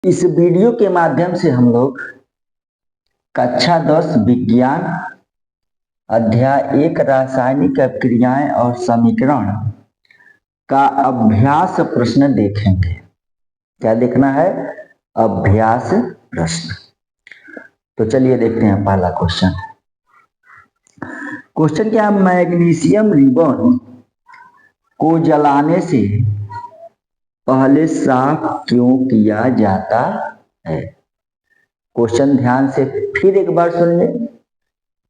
इस वीडियो के माध्यम से हम लोग कक्षा 10 विज्ञान अध्याय 1 रासायनिक अभिक्रियाएं और समीकरण का अभ्यास प्रश्न देखेंगे। क्या देखना है? अभ्यास प्रश्न। तो चलिए देखते हैं पहला क्वेश्चन। क्वेश्चन क्या है? मैग्नीशियम रिबन को जलाने से पहले साफ क्यों किया जाता है? क्वेश्चन ध्यान से फिर एक बार सुन ले।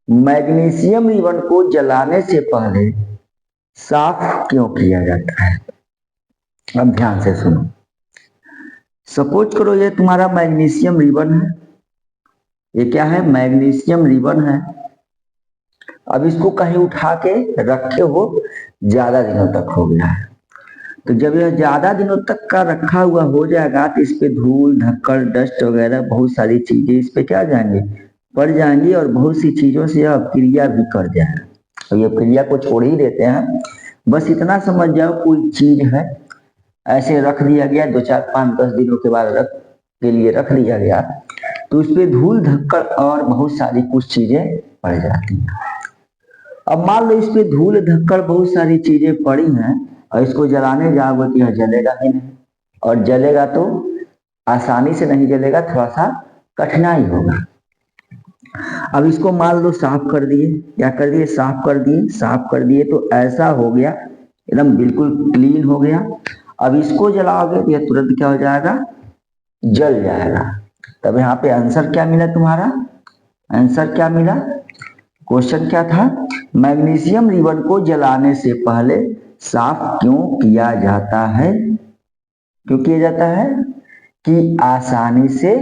मैग्नीशियम रिबन को जलाने से पहले साफ क्यों किया जाता है? अब ध्यान से सुनो। सपोज करो ये तुम्हारा मैग्नीशियम रिबन है। ये क्या है? मैग्नीशियम रिबन है। अब इसको कहीं उठा के रखे हो, ज्यादा दिनों तक हो गया है। तो जब यह ज्यादा दिनों तक का रखा हुआ हो जाएगा तो इस पे धूल धक्कड़ डस्ट वगैरह बहुत सारी चीजें इस पे क्या जाएंगे, पड़ जाएंगी और बहुत सी चीजों से यह क्रिया भी कर जाएगा। तो ये क्रिया को छोड़ ही देते हैं। बस इतना समझ जाओ, कोई चीज है ऐसे रख दिया गया, 2 4 5 10 दिनों के बाद के लिए रख दिया गया, तो इस पे धूल धक्कड़ और बहुत सारी कुछ चीजें पड़ जाती हैं। अब मान लो इस पे धूल धक्कड़ बहुत सारी चीजें पड़ी हैं और इसको जलाने जाओगे तो यह जलेगा ही नहीं, और जलेगा तो आसानी से नहीं जलेगा, थोड़ा सा कठिनाई होगा। अब इसको मान लो साफ कर दिए। क्या कर दिए? साफ कर दिए। साफ कर दिए तो ऐसा हो गया, एकदम बिल्कुल क्लीन हो गया। अब इसको जलाओगे तो यह तुरंत क्या हो जाएगा? जल जाएगा। तब यहाँ पे आंसर क्या मिला तुम्हारा? आंसर क्या मिला? क्वेश्चन क्या था? मैग्नीशियम रिबन को जलाने से पहले साफ क्यों किया जाता है? क्यों किया जाता है? कि आसानी से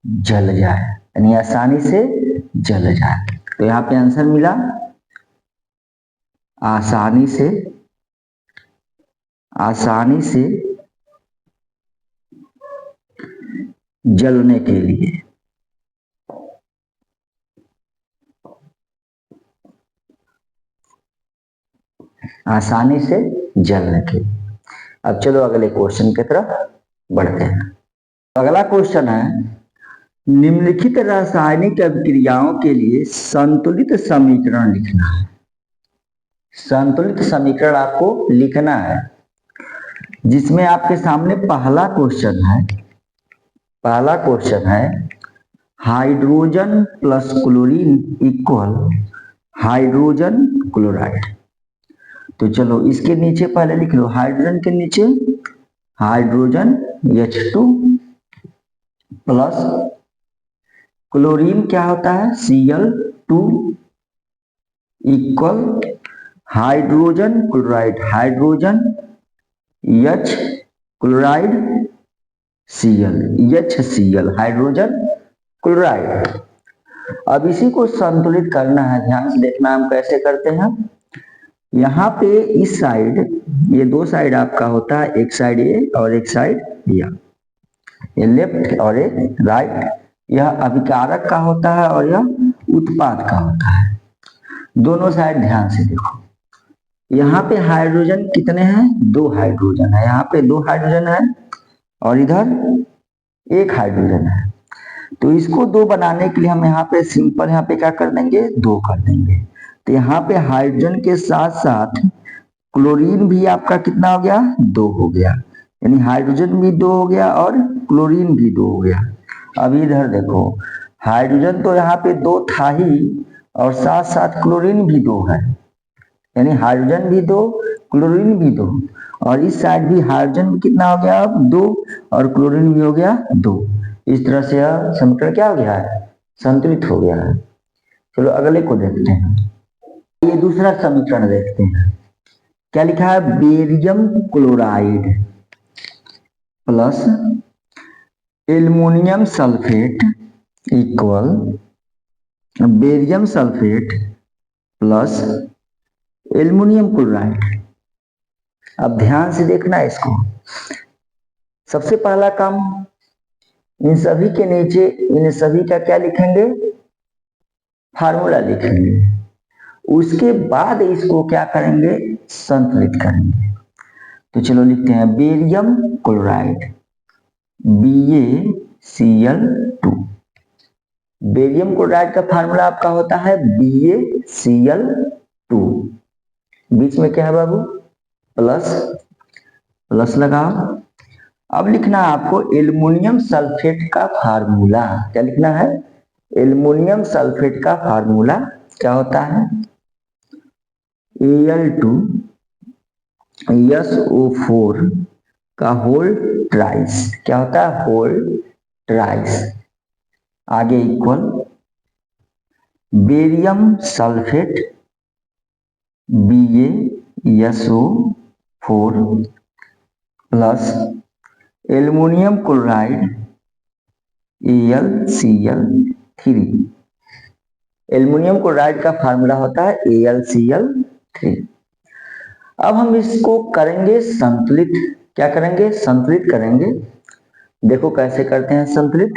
जल जाए, यानी आसानी से जल जाए। तो यहाँ पे आंसर मिला आसानी से, आसानी से जलने के लिए। आसानी से जलने के लिए। अब चलो अगले क्वेश्चन की तरफ बढ़ते हैं। अगला क्वेश्चन है, निम्नलिखित रासायनिक अभिक्रियाओं के लिए संतुलित समीकरण लिखना है। संतुलित समीकरण आपको लिखना है, जिसमें आपके सामने पहला क्वेश्चन है। पहला क्वेश्चन है, hydrogen plus chlorine equal hydrogen chloride. तो चलो इसके नीचे पहले लिख लो, हाइड्रोजन के नीचे हाइड्रोजन H2 प्लस क्लोरीन क्या होता है? Cl2 equal hydrogen chloride, hydrogen H chloride Cl, HCl, hydrogen chloride. अब इसी को संतुलित करना है। ध्यान से देखना हम कैसे करते हैं। यहाँ पे इस साइड, ये दो साइड आपका होता है, एक साइड ये और एक साइड यह, ये लेफ्ट और एक राइट। यह अभिकारक का होता है और यह उत्पाद का होता है। दोनों साइड ध्यान से देखो। यहाँ पे हाइड्रोजन कितने हैं? 2 हाइड्रोजन है। यहाँ पे 2 हाइड्रोजन है और इधर 1 हाइड्रोजन है। तो इसको 2 बनाने के लिए हम यहाँ पे सिंपल यहाँ पे क्या कर देंगे? 2 कर देंगे। तो यहाँ पे हाइड्रोजन के साथ साथ क्लोरीन भी आपका कितना हो गया? 2 हो गया, यानी हाइड्रोजन भी 2 हो गया और क्लोरीन भी 2 हो गया। अब इधर देखो, हाइड्रोजन तो यहाँ पे 2 था ही और साथ साथ क्लोरीन भी 2 है, यानी हाइड्रोजन भी 2 क्लोरीन भी 2, और इस साइड भी हाइड्रोजन भी कितना हो गया? अब 2 और क्लोरीन भी हो गया 2। इस तरह से यह समीकरण क्या हो गया है? संतुलित हो गया है। चलो अगले को देखते हैं। ये दूसरा समीकरण देखते हैं। क्या लिखा है? Barium chloride plus aluminium sulphate equal barium sulphate plus aluminium chloride. अब ध्यान से देखना इसको। सबसे पहला काम, इन सभी के नीचे इन सभी का क्या लिखेंगे? फार्मूला लिखेंगे। उसके बाद इसको क्या करेंगे? संतुलित करेंगे। तो चलो लिखते हैं barium chloride, Ba Cl2। Barium chloride का फार्मूला आपका होता है BaCl2। बीच में क्या है बाबू, प्लस, प्लस लगाओ। अब लिखना है आपको एल्युमिनियम सल्फेट का फार्मूला। क्या लिखना है, एल्युमिनियम सल्फेट का फार्मूला क्या होता है, Al2SO4 का होल ट्राइस। क्या होता है, होल ट्राइस। आगे equal barium sulphate BaSO4 plus aluminium chloride AlCl3। Aluminium chloride का फार्मूला होता है AlCl3। अब हम इसको करेंगे संतुलित। क्या करेंगे, संतुलित करेंगे। देखो कैसे करते हैं संतुलित।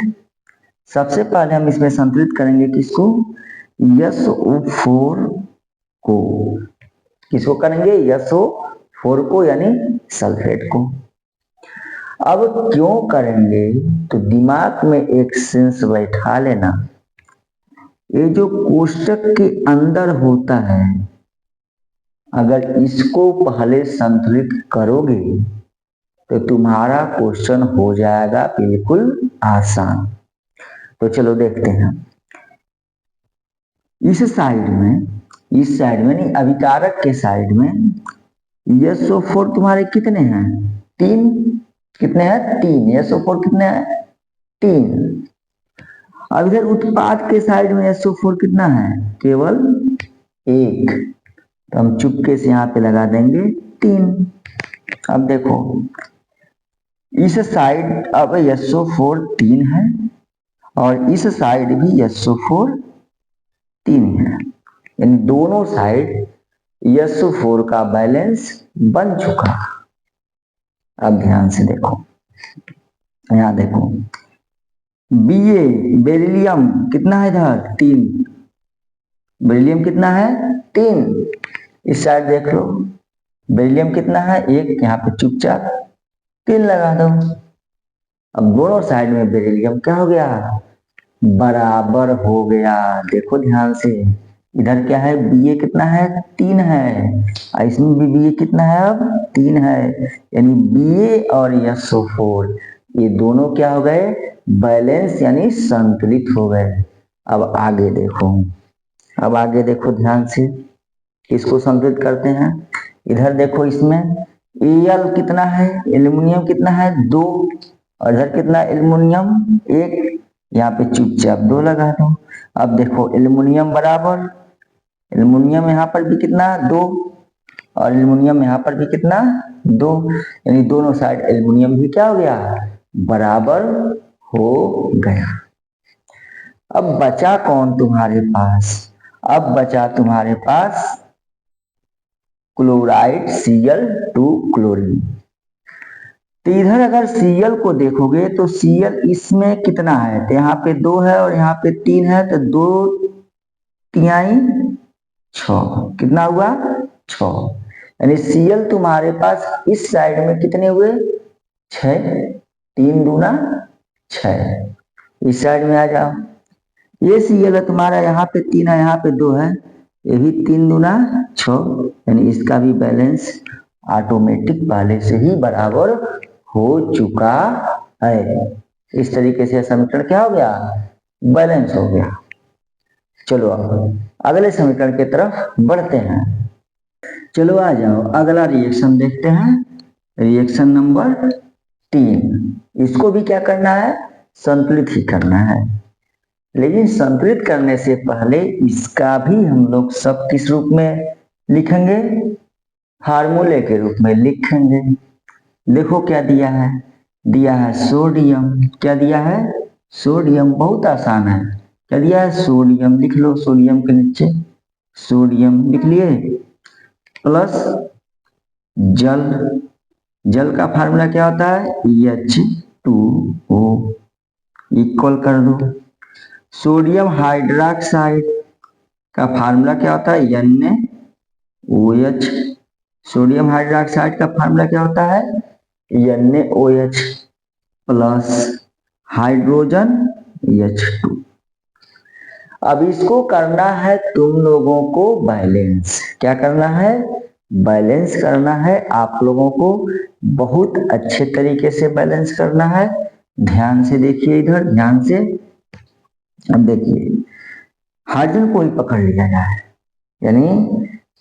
सबसे पहले हम इसमें संतुलित करेंगे किसको, SO4 को। किसको करेंगे, SO4 को यानी सल्फेट को। अब क्यों करेंगे, तो दिमाग में एक सेंस बैठा लेना, ये जो कोष्टक के अंदर होता है, अगर इसको पहले संतुलित करोगे तो तुम्हारा क्वेश्चन हो जाएगा बिल्कुल आसान। तो चलो देखते हैं। इस साइड में नहीं, अभिकारक के साइड में SO4 तुम्हारे कितने हैं, 3। कितने हैं, 3। SO4 कितने हैं, 3। अब इधर उत्पाद के साइड में SO4 कितना है, केवल 1। तो हम चुपके से यहाँ पे लगा देंगे 3। अब देखो इस साइड अब SO4 3 है और इस साइड भी SO4 3 है, यानी दोनों साइड SO4 का बैलेंस बन चुका। अब ध्यान से देखो, यहाँ देखो बेरिलियम कितना है, इधर 3। बेरिलियम कितना है, 3। इस साइड देख लो बेरिलियम कितना है, 1। यहाँ पे चुपचाप 3 लगा दो। अब दोनों साइड में बेरिलियम क्या हो गया, बराबर हो गया। देखो ध्यान से, इधर क्या है, Ba कितना है, 3 है, और इसमें भी Ba कितना है, अब 3 है, यानी Ba और SO4 ये दोनों क्या हो गए, बैलेंस यानी संतुलित हो गए। अब आगे देखो ध्यान से, इसको संतुलित करते हैं। इधर देखो इसमें Al कितना है, एल्युमिनियम कितना है, 2, और इधर कितना एल्युमिनियम, 1। यहाँ पे चुपचाप 2 लगा दो। अब देखो एल्युमिनियम बराबर, एल्युमिनियम यहाँ पर भी कितना, 2, और एल्युमिनियम यहाँ पर भी कितना, 2, यानी दोनों साइड एल्युमिनियम भी क्या हो गया, बराबर हो गया। अब बचा कौन तुम्हारे पास, अब बचा तुम्हारे पास क्लोराइड Cl2 क्लोरीन। तो इधर अगर Cl को देखोगे तो Cl इसमें कितना है, तो यहाँ पे 2 है और यहाँ पे 3 है, तो 2 तिहाई 6। कितना हुआ, 6। यानी Cl तुम्हारे पास इस साइड में कितने हुए, 6। 3 दूना 6। इस साइड में आ जाओ, ये Cl है तुम्हारा, यहाँ पे 3 है, यहाँ पे 2 है, ये भी 3 दूना 6, यानी इसका भी बैलेंस ऑटोमेटिक पहले से ही बराबर हो चुका है। इस तरीके से समीकरण क्या हो गया, बैलेंस हो गया। चलो अब अगले समीकरण की तरफ बढ़ते हैं। चलो आ जाओ, अगला रिएक्शन देखते हैं, रिएक्शन नंबर 3। इसको भी क्या करना है, संतुलित ही करना है, लेकिन संतुलित करने से पहले इसका भी हम लोग सब किस रूप में लिखेंगे, फार्मूले के रूप में लिखेंगे। देखो क्या दिया है, सोडियम। क्या दिया है, सोडियम। बहुत आसान है, क्या दिया है, सोडियम। लिख लो, सोडियम के नीचे सोडियम लिख लिए, प्लस जल का फार्मूला क्या होता है, H2O इक्वल कर दो। सोडियम हाइड्रोक्साइड का फार्मूला क्या होता है, NaOH। सोडियम हाइड्रोक्साइड का फार्मूला क्या होता है, NaOH प्लस हाइड्रोजन H2। अब इसको करना है तुम लोगों को बैलेंस। क्या करना है? बैलेंस करना है आप लोगों को, बहुत अच्छे तरीके से बैलेंस करना है। ध्यान से देखिए, इधर ध्यान से। अब देखिए, हाइड्रोजन को ही पकड़ लिया जाए, यानी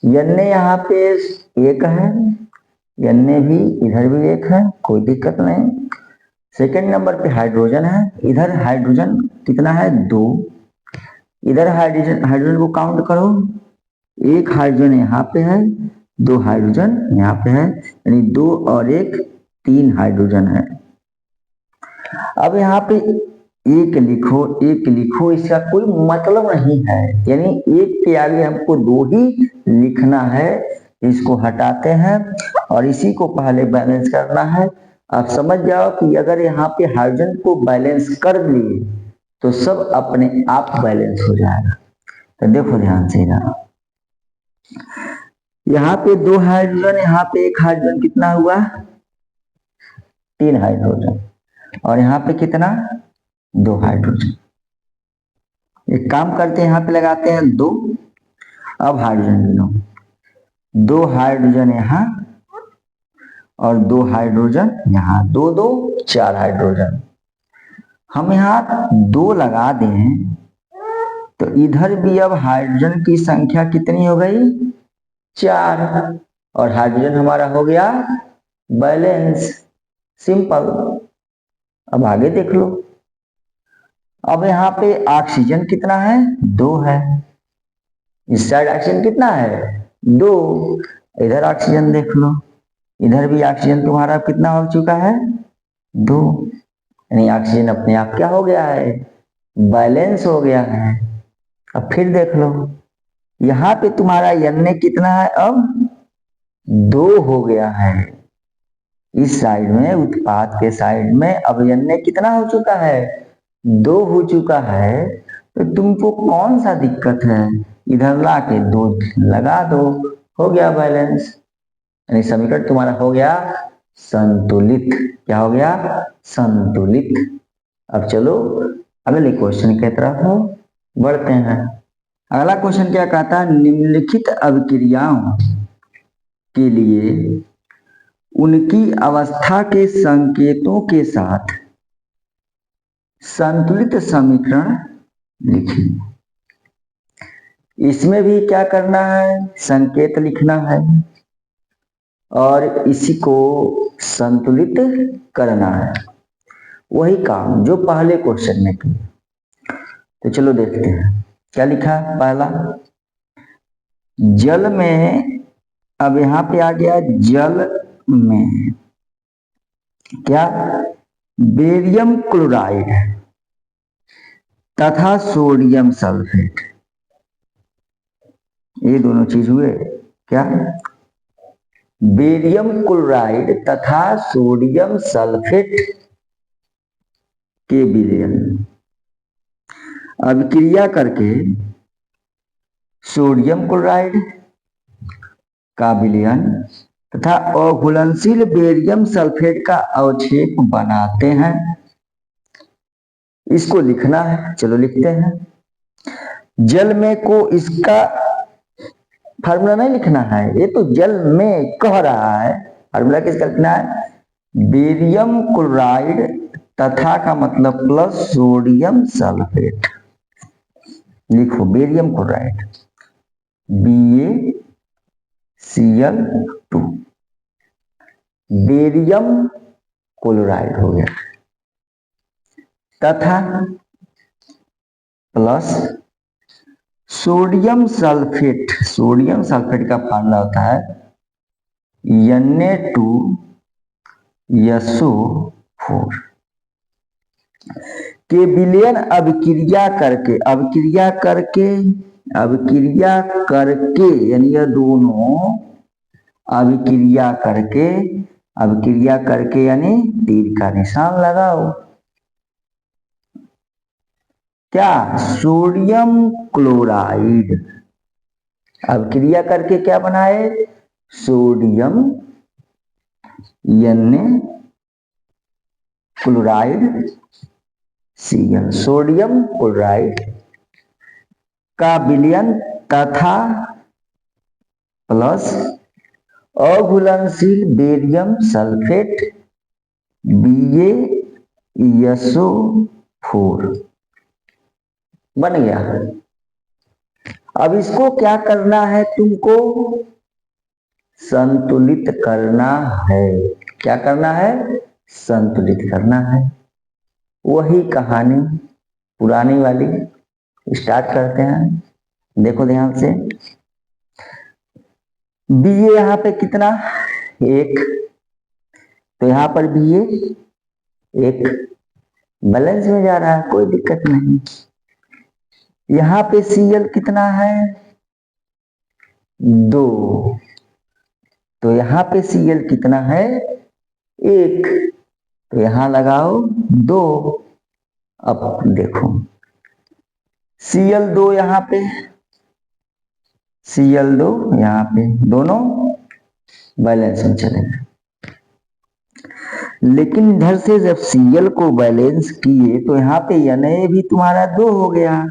N यहाँ पे एक है, N भी इधर भी एक है, कोई दिक्कत नहीं। सेकंड नंबर पे हाइड्रोजन है, इधर हाइड्रोजन कितना है? 2। इधर हाइड्रोजन को काउंट करो, एक हाइड्रोजन यहाँ पे है, 2 हाइड्रोजन यहाँ पे है, यानी 2 और 1 3 हाइड्रोजन है। अब यहाँ पे एक लिखो, एक लिखो, इसका कोई मतलब नहीं है, यानी एक के आगे हमको 2 ही लिखना है। इसको हटाते हैं और इसी को पहले बैलेंस करना है। आप समझ जाओ कि अगर यहाँ पे हाइड्रोजन को बैलेंस कर लिए तो सब अपने आप बैलेंस हो जाएगा। तो देखो ध्यान से, यहाँ पे 2 हाइड्रोजन, यहाँ पे 1 हाइड्रोजन, कितना हुआ? 3 हाइड्रोजन। और यहाँ पे कितना? 2 हाइड्रोजन। एक काम करते हैं, यहाँ पे लगाते हैं 2। अब हाइड्रोजन गिनो, 2 हाइड्रोजन यहाँ और 2 हाइड्रोजन यहाँ, 2 2 4 हाइड्रोजन। हम यहाँ 2 लगा दें तो इधर भी अब हाइड्रोजन की संख्या कितनी हो गई? 4, और हाइड्रोजन हमारा हो गया बैलेंस। सिंपल। अब आगे देख लो, अब यहाँ पे ऑक्सीजन कितना है? 2 है। इस साइड ऑक्सीजन कितना है? 2। इधर ऑक्सीजन देख लो, इधर भी ऑक्सीजन तुम्हारा कितना हो चुका है? 2, यानी ऑक्सीजन अपने आप क्या हो गया है? बैलेंस हो गया है। अब फिर देख लो, यहाँ पे तुम्हारा Na कितना है? अब 2 हो गया है। इस साइड में, उत्पाद के साइड में अब Na कितना हो चुका है? 2 हो चुका है। तो तुमको कौन सा दिक्कत है? इधर ला के 2 लगा दो, हो गया बैलेंस, यानी समीकरण तुम्हारा हो गया संतुलित। क्या हो गया? संतुलित। अब चलो अगले क्वेश्चन की तरफ बढ़ते हैं। अगला क्वेश्चन क्या कहता है? निम्नलिखित अभिक्रियाओं के लिए उनकी अवस्था के संकेतों के साथ संतुलित समीकरण लिखिए। इसमें भी क्या करना है? संकेत लिखना है और इसी को संतुलित करना है। वही काम जो पहले क्वेश्चन में किया। तो चलो देखते हैं क्या लिखा है। पहला, जल में, अब यहां पे आ गया जल में क्या? बेरियम क्लोराइड तथा सोडियम सल्फेट, ये दोनों चीज हुए क्या? बेरियम क्लोराइड तथा सोडियम सल्फेट के विलयन अभिक्रिया करके सोडियम क्लोराइड का विलयन तथा अघुलनशील बेरियम सल्फेट का अवक्षेप बनाते हैं। इसको लिखना है, चलो लिखते हैं। जल में को इसका फार्मूला नहीं लिखना है, ये तो जल में कह रहा है। फार्मूला किसका लिखना है? बेरियम क्लोराइड तथा का मतलब प्लस सोडियम सल्फेट। लिखो barium chloride, BaCl2, barium chloride हो गया, तथा plus sodium sulphate. Sodium sulphate का फार्मूला होता है Na2SO4 के विलयन अभिक्रिया करके, अभिक्रिया करके यानी ये दोनों अभिक्रिया करके यानी तीर का निशान लगाओ। क्या? सोडियम क्लोराइड अभिक्रिया करके क्या बनाए? Sodium Na chloride Cl sodium chloride का विलयन तथा प्लस अघुलनशील बेरियम सल्फेट BaSO4 बन गया। अब इसको क्या करना है, तुमको संतुलित करना है। क्या करना है? संतुलित करना है। वही कहानी पुरानी वाली स्टार्ट करते हैं। देखो ध्यान से, Ba यहाँ पे कितना? 1, तो यहाँ पर Ba 1 बैलेंस में जा रहा है, कोई दिक्कत नहीं। यहाँ पे Cl कितना है? 2, तो यहाँ पे Cl कितना है? 1, तो यहाँ लगाओ 2। अब देखो Cl2 यहाँ पे, Cl2 यहाँ पे, दोनों बैलेंस में चलेंगे। लेकिन इधर से जब Cl को बैलेंस किए तो यहाँ पे Na भी तुम्हारा 2 हो गया,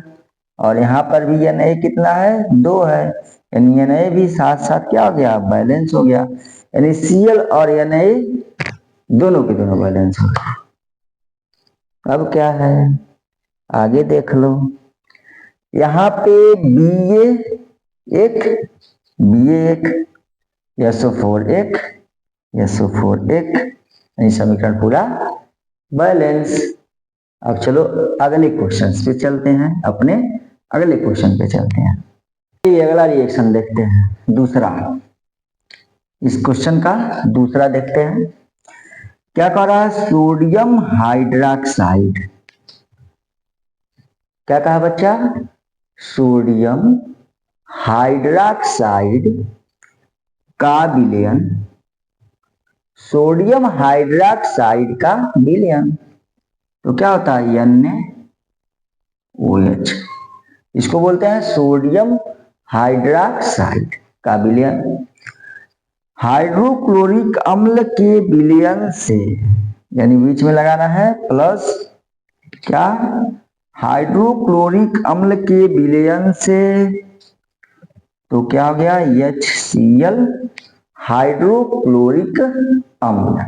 और यहाँ पर भी Na कितना है? 2 है, यानी Na भी साथ साथ क्या हो गया? बैलेंस हो गया। यानी Cl और Na दोनों के दोनों बैलेंस हो गए। अब क्या है, आगे देख लो। यहाँ पे Ba1 SO4 1 SO4 1, समीकरण पूरा बैलेंस। अब चलो अगले क्वेश्चन पे चलते हैं, अपने अगले क्वेश्चन पे चलते हैं। ये अगला रिएक्शन देखते हैं, दूसरा। इस क्वेश्चन का दूसरा देखते हैं। क्या कह रहा है? Sodium hydroxide. क्या कहा बच्चा? सोडियम हाइड्रोक्साइड का विलयन, सोडियम हाइड्रोक्साइड का विलयन तो क्या होता है? NaOH। इसको बोलते हैं सोडियम हाइड्रोक्साइड का विलयन हाइड्रोक्लोरिक अम्ल के विलयन से, यानी बीच में लगाना है प्लस क्या? हाइड्रोक्लोरिक अम्ल के विलयन से, तो क्या हो गया? HCl हाइड्रोक्लोरिक अम्ल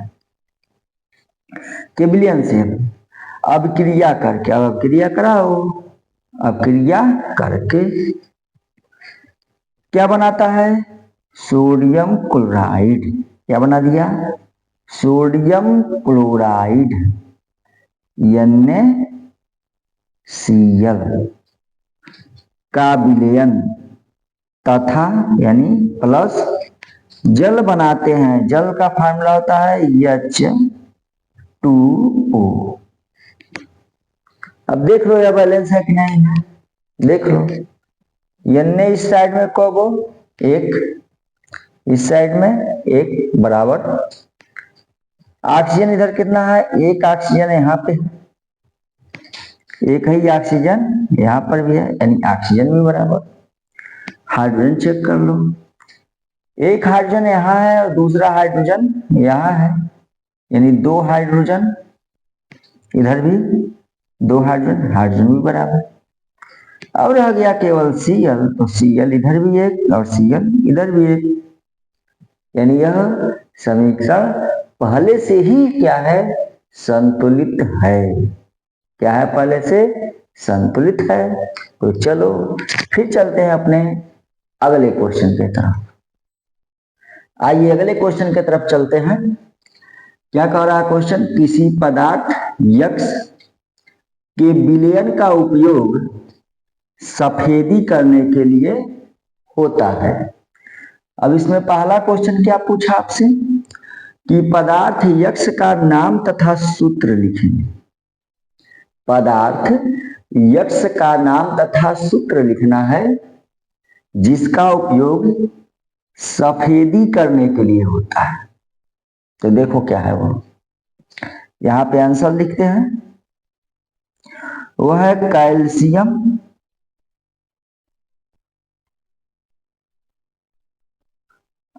के विलयन से। अब क्रिया करके, अब क्रिया कराओ। अब क्रिया करके क्या बनाता है? Sodium chloride. क्या बना दिया? सोडियम क्लोराइड NaCl का विलयन तथा, यानी प्लस जल बनाते हैं। जल का फार्मूला होता है H2O। अब देख लो यह बैलेंस है कि नहीं है, देख लो। Na इस साइड में कब हो? 1, इस साइड में 1 बराबर। ऑक्सीजन इधर कितना है? 1 ऑक्सीजन यहाँ पे, 1 ही ऑक्सीजन यहाँ पर भी है, यानी ऑक्सीजन भी बराबर। हाइड्रोजन चेक कर लो, 1 हाइड्रोजन यहाँ है और दूसरा हाइड्रोजन यहाँ है, यानी 2 हाइड्रोजन, इधर भी 2 हाइड्रोजन, हाइड्रोजन भी बराबर। अब रह गया केवल Cl, तो Cl इधर भी 1 और Cl इधर भी 1, यानी यह समीकरण पहले से ही क्या है? संतुलित है। क्या है? पहले से संतुलित है। तो चलो फिर चलते हैं अपने अगले क्वेश्चन की तरफ। आइए अगले क्वेश्चन की तरफ चलते हैं। क्या कह रहा है क्वेश्चन? किसी पदार्थ X के विलयन का उपयोग सफेदी करने के लिए होता है। अब इसमें पहला क्वेश्चन क्या पूछा आपसे कि पदार्थ X का नाम तथा सूत्र लिखेंगे। पदार्थ X का नाम तथा सूत्र लिखना है जिसका उपयोग सफेदी करने के लिए होता है। तो देखो क्या है वो, यहाँ पे आंसर लिखते हैं। वह है कैल्शियम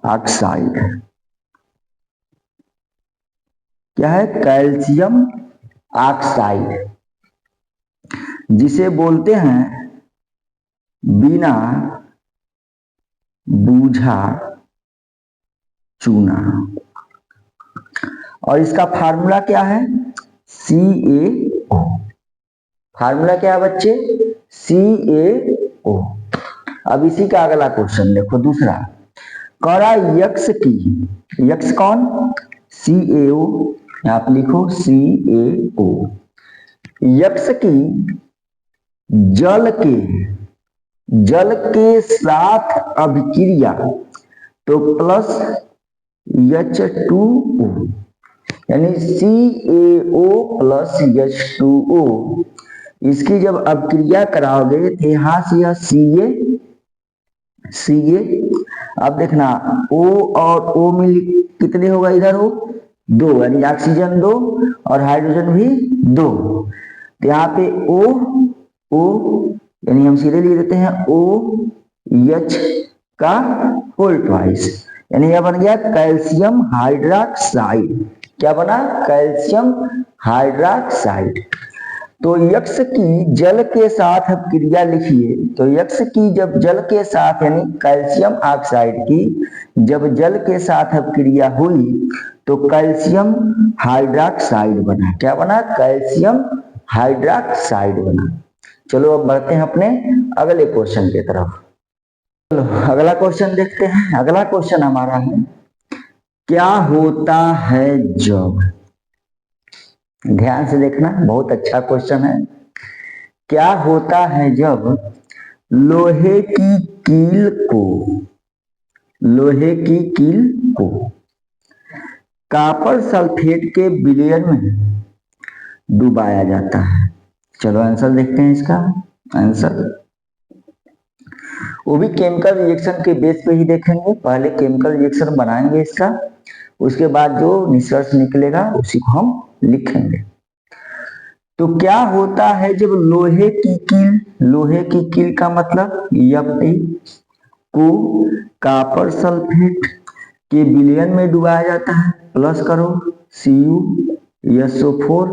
ऑक्साइड। क्या है? Calcium oxide. जिसे बोलते हैं बिना बूझा चूना। और इसका फार्मूला क्या है? CaO। फार्मूला क्या है बच्चे? CaO। अब इसी का अगला क्वेश्चन देखो, दूसरा कह रहा यक्स की, यक्स कौन? CaO, आप लिखो CaO। यक्स की जल के साथ अभिक्रिया, तो प्लस H2O, यानी CaO प्लस H2O, इसकी जब अभिक्रिया कराओगे तो यहां से यह Ca, अब देखना O और O मिल कितने होगा? इधर हो 2, यानी ऑक्सीजन 2 और हाइड्रोजन भी 2। तो यहाँ पे O यानी हम सीधे लिख देते हैं OH का होल ट्वाइस, यानी यह बन गया कैल्शियम हाइड्रोक्साइड। क्या बना? Calcium hydroxide. तो यक्स की जल के साथ अब क्रिया लिखिए, तो यक्स की जब जल के साथ यानी कैल्शियम ऑक्साइड की जब जल के साथ अब क्रिया हुई तो कैल्शियम हाइड्रोक्साइड बना। क्या बना? कैल्शियम हाइड्रोक्साइड बना। चलो अब बढ़ते हैं अपने अगले क्वेश्चन की तरफ। चलो अगला क्वेश्चन देखते हैं। अगला क्वेश्चन हमारा है, क्या होता है जब, ध्यान से देखना, बहुत अच्छा क्वेश्चन है। क्या होता है जब लोहे की कील को कॉपर सल्फेट के विलयन में डुबाया जाता है? चलो आंसर देखते हैं इसका। आंसर वो भी केमिकल रिएक्शन के बेस पे ही देखेंगे। पहले केमिकल रिएक्शन बनाएंगे इसका, उसके बाद जो निष्कर्ष निकलेगा उसी को हम लिखेंगे। तो क्या होता है जब लोहे की कील का मतलब Fe को कॉपर सल्फेट के विलयन में डुबाया जाता है, प्लस करो CuSO4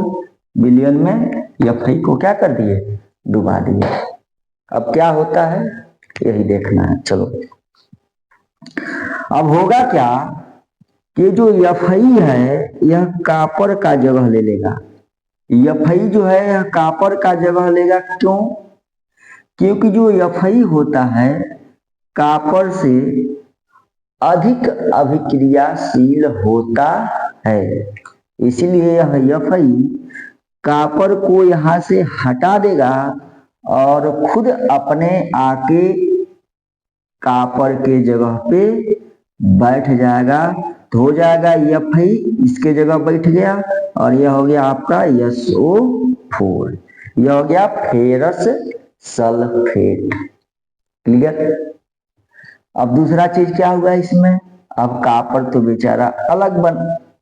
विलयन में Fe को क्या कर दिए? डुबा दिए। अब क्या होता है यही देखना है। चलो अब होगा क्या कि जो Fe है यह कॉपर का जगह ले लेगा। Fe जो है यह कॉपर का जगह लेगा। क्यों? क्योंकि जो Fe होता है कॉपर से अधिक अभिक्रियाशील होता है, इसलिए यह Fe कॉपर को यहां से हटा देगा और खुद अपने आके कॉपर के जगह पे बैठ जाएगा। तो हो जाएगा Fe इसके जगह बैठ गया और यह हो गया आपका SO4, यह हो गया फेरस सल्फेट। क्लियर? अब दूसरा चीज क्या हुआ इसमें? अब कॉपर तो बेचारा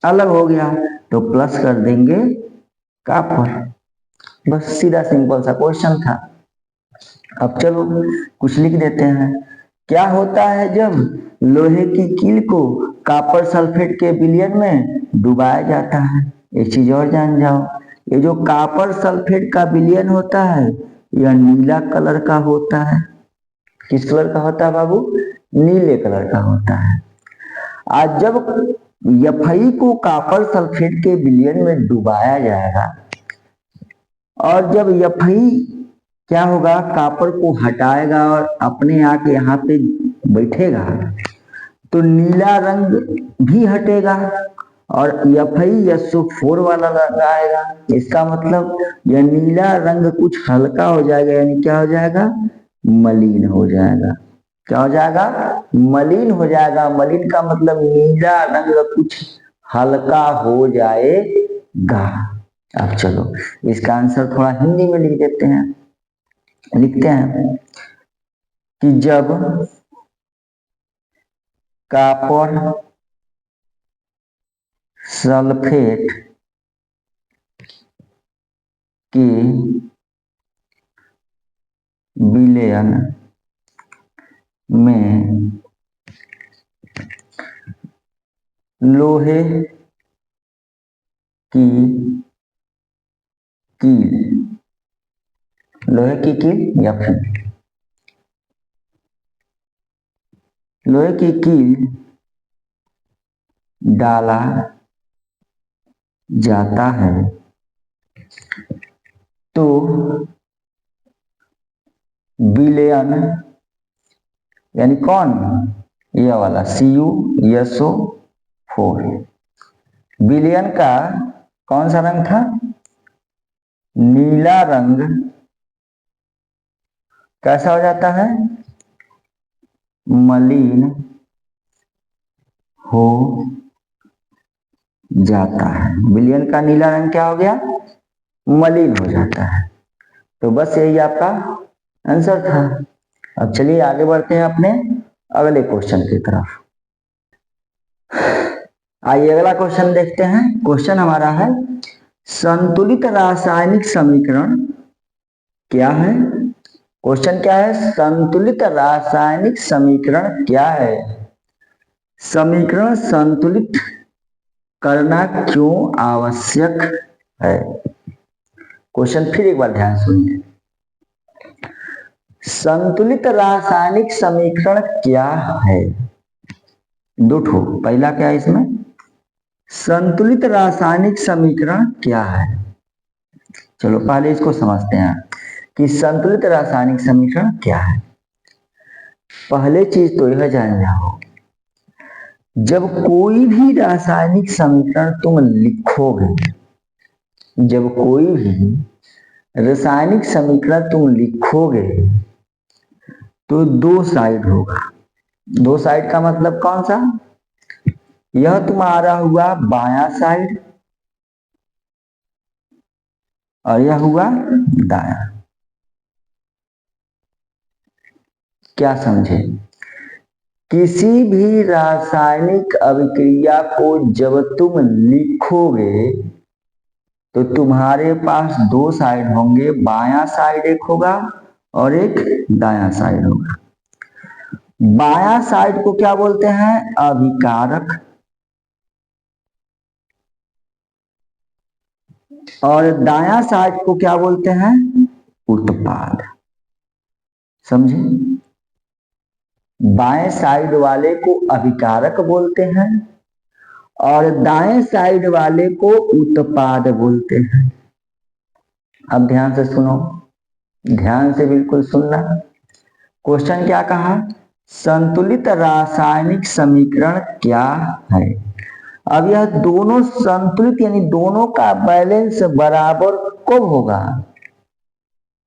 अलग हो गया, तो प्लस कर देंगे कॉपर। बस सीधा सिंपल सा क्वेश्चन था। अब चलो कुछ लिख देते हैं। क्या होता है जब लोहे की कील को कॉपर सल्फेट के विलयन में डुबाया जाता है? एक चीज और जान जाओ, ये जो कॉपर सल्फेट का विलयन होता है यह नीला कलर का होता है। किस कलर का होता है बाबू? नीले कलर का होता है। आज जब Fe को कॉपर सल्फेट के विलयन में डुबाया जाएगा और जब Fe क्या होगा? कॉपर को हटाएगा और अपने आके यहाँ पे बैठेगा, तो नीला रंग भी हटेगा और FeSO4 वाला रंग आएगा। इसका मतलब यह नीला रंग कुछ हल्का हो जाएगा, यानी क्या हो जाएगा? मलिन हो जाएगा। क्या हो जाएगा? मलिन हो जाएगा। मलिन का मतलब नीला रंग कुछ हल्का हो जाएगा। अब चलो इसका आंसर थोड़ा हिंदी में लिख देते हैं। लिखते हैं कि जब कॉपर सल्फेट के विलयन में लोहे की कील लोहे की कील या फिर लोहे की कील डाला जाता है तो विलयन यानी कौन, ये वाला CuSO4 विलयन का कौन सा रंग था, नीला रंग कैसा हो जाता है, मलिन हो जाता है। विलयन का नीला रंग क्या हो गया, मलिन हो जाता है। तो बस यही आपका आंसर था। अब चलिए आगे बढ़ते हैं अपने अगले क्वेश्चन की तरफ। आइए अगला क्वेश्चन देखते हैं। क्वेश्चन हमारा है संतुलित रासायनिक समीकरण क्या है। क्वेश्चन क्या है, संतुलित रासायनिक समीकरण क्या है। समीकरण संतुलित करना क्यों आवश्यक है। क्वेश्चन फिर एक बार ध्यान सुनिए। संतुलित रासायनिक समीकरण क्या है, दो ठो, पहला क्या है इसमें, संतुलित रासायनिक समीकरण क्या है। चलो पहले इसको समझते हैं कि संतुलित रासायनिक समीकरण क्या है। पहले चीज तो यह जान जाओ, जब कोई भी रासायनिक समीकरण तुम लिखोगे, जब कोई भी रासायनिक समीकरण तुम लिखोगे तो दो साइड होगा। दो साइड का मतलब कौन सा, यह तुम्हारा हुआ बायां साइड और यह हुआ दायां। क्या समझे, किसी भी रासायनिक अभिक्रिया को जब तुम लिखोगे तो तुम्हारे पास दो साइड होंगे, बायां साइड एक होगा और एक दायां साइड होगा। बायां साइड को क्या बोलते हैं, अभिकारक, और दायां साइड को क्या बोलते हैं, उत्पाद। समझे, बाएं साइड वाले को अभिकारक बोलते हैं और दाएं साइड वाले को उत्पाद बोलते हैं। अब ध्यान से सुनो, ध्यान से बिल्कुल सुनना। क्वेश्चन क्या कहा, संतुलित रासायनिक समीकरण क्या है। अब यह दोनों संतुलित यानी दोनों का बैलेंस बराबर कब होगा,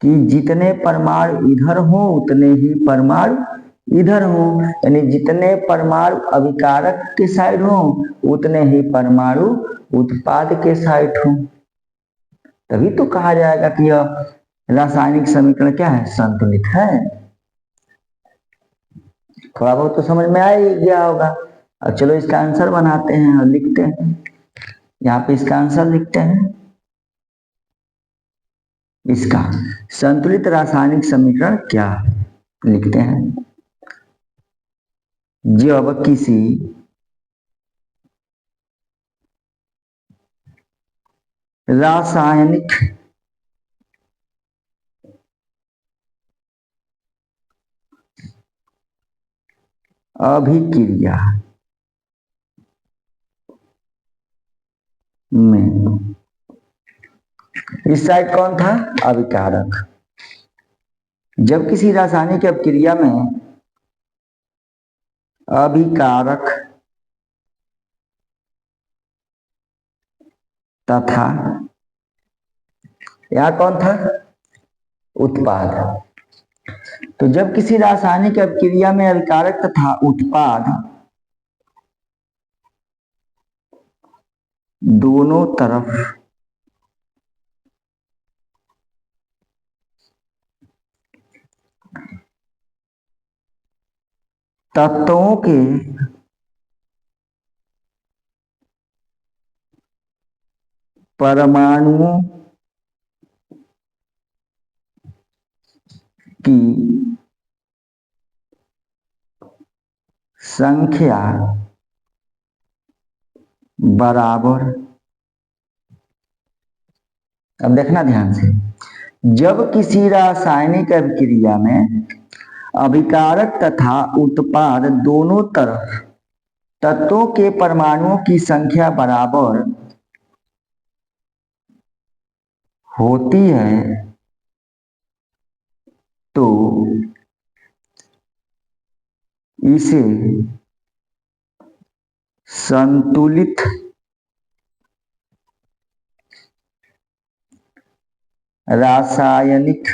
कि जितने परमाणु इधर हो उतने ही परमाणु इधर हो, यानी जितने परमाणु अभिकारक के साइड हो उतने ही परमाणु उत्पाद के साइड हो, तभी तो कहा जाएगा कि यह रासायनिक समीकरण क्या है, संतुलित है। थोड़ा बहुत तो समझ में आ ही गया होगा। अब चलो इसका आंसर बनाते हैं और लिखते हैं। यहाँ पे इसका आंसर लिखते हैं, इसका संतुलित रासायनिक समीकरण क्या है, लिखते हैं। जब किसी रासायनिक अभिक्रिया में, इस साइड कौन था, अभिकारक, जब किसी रासायनिक अभिक्रिया में अभिकारक तथा यह कौन था, उत्पाद, तो जब किसी रासायनिक अभिक्रिया में अभिकारक तथा उत्पाद दोनों तरफ तत्वों के परमाणुओं की संख्या बराबर, अब देखना ध्यान से, जब किसी रासायनिक अभिक्रिया में अभिकारक तथा उत्पाद दोनों तरफ तत्वों के परमाणुओं की संख्या बराबर होती है तो इसे संतुलित रासायनिक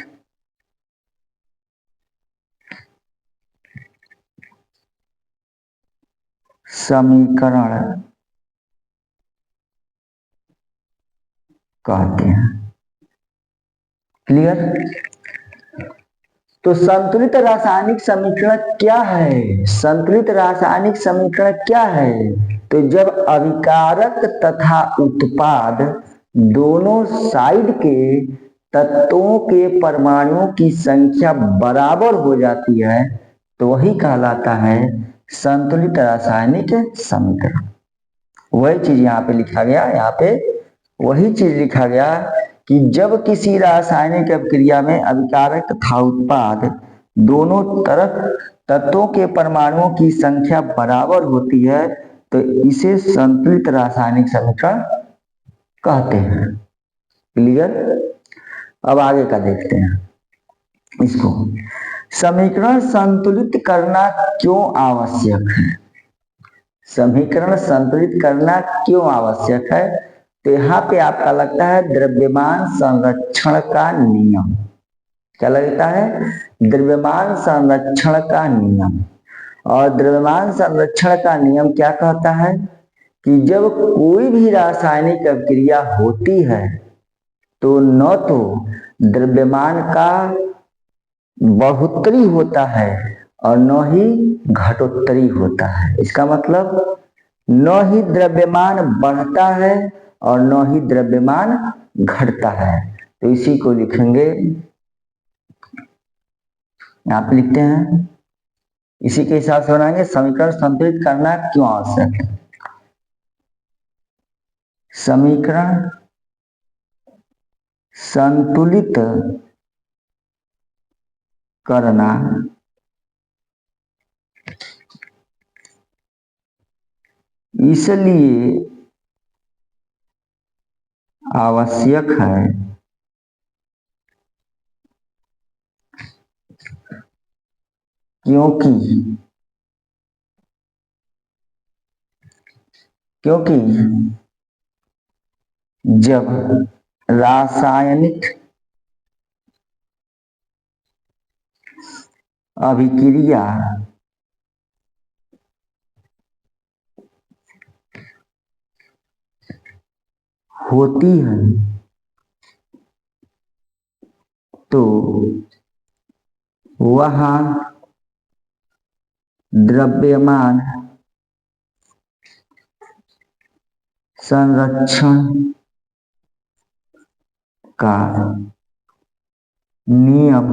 समीकरण कहते हैं। क्लियर? तो संतुलित रासायनिक समीकरण क्या है? संतुलित रासायनिक समीकरण क्या है? तो जब अभिकारक तथा उत्पाद दोनों साइड के तत्वों के परमाणुओं की संख्या बराबर हो जाती है तो वही कहलाता है संतुलित रासायनिक समीकरण। वही चीज यहाँ पे लिखा गया, यहाँ पे वही चीज लिखा गया कि जब किसी रासायनिक अभिक्रिया में अभिकारक तथा उत्पाद दोनों तरफ तत्वों के परमाणुओं की संख्या बराबर होती है तो इसे संतुलित रासायनिक समीकरण कहते हैं। क्लियर? अब आगे का देखते हैं इसको। समीकरण संतुलित करना क्यों आवश्यक है? समीकरण संतुलित करना क्यों आवश्यक है? तो यहाँ पे आपका लगता है द्रव्यमान संरक्षण का नियम। क्या लगता है? द्रव्यमान संरक्षण का नियम। और द्रव्यमान संरक्षण का नियम क्या कहता है कि जब कोई भी रासायनिक अभिक्रिया होती है तो न तो द्रव्यमान का बढ़ोतरी होता है और न ही घटोत्तरी होता है। इसका मतलब न ही द्रव्यमान बढ़ता है और न ही द्रव्यमान घटता है। तो इसी को लिखेंगे, यहाँ पे लिखते हैं, इसी के हिसाब से बनाएंगे समीकरण संतुलित करना क्यों आवश्यक है। समीकरण संतुलित करना इसलिए आवश्यक है क्योंकि जब रासायनिक अभिक्रिया होती है तो वहां द्रव्यमान संरक्षण का नियम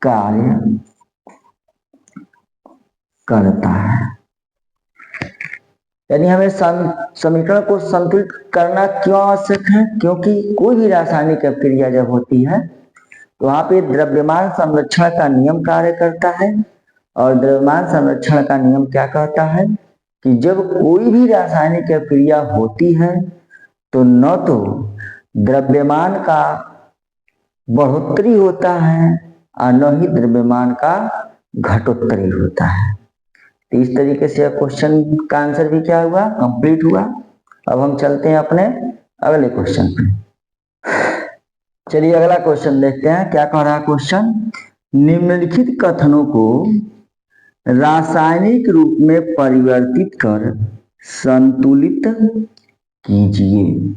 कार्य करता है। यानी हमें समीकरण को संतुलित करना क्यों आवश्यक है? क्योंकि कोई भी रासायनिक अभिक्रिया जब होती है तो वहां पे द्रव्यमान संरक्षण का नियम कार्य करता है। और द्रव्यमान संरक्षण का नियम क्या कहता है कि जब कोई भी रासायनिक अभिक्रिया होती है तो न तो द्रव्यमान का बढ़ोतरी होता है और न ही द्रव्यमान का घटोत्तरी होता है। तो इस तरीके से क्वेश्चन का आंसर भी क्या हुआ? कंप्लीट हुआ। अब हम चलते हैं अपने अगले क्वेश्चन पे। चलिए अगला क्वेश्चन देखते हैं क्या कह रहा है क्वेश्चन। निम्नलिखित कथनों को रासायनिक रूप में परिवर्तित कर संतुलित कीजिए।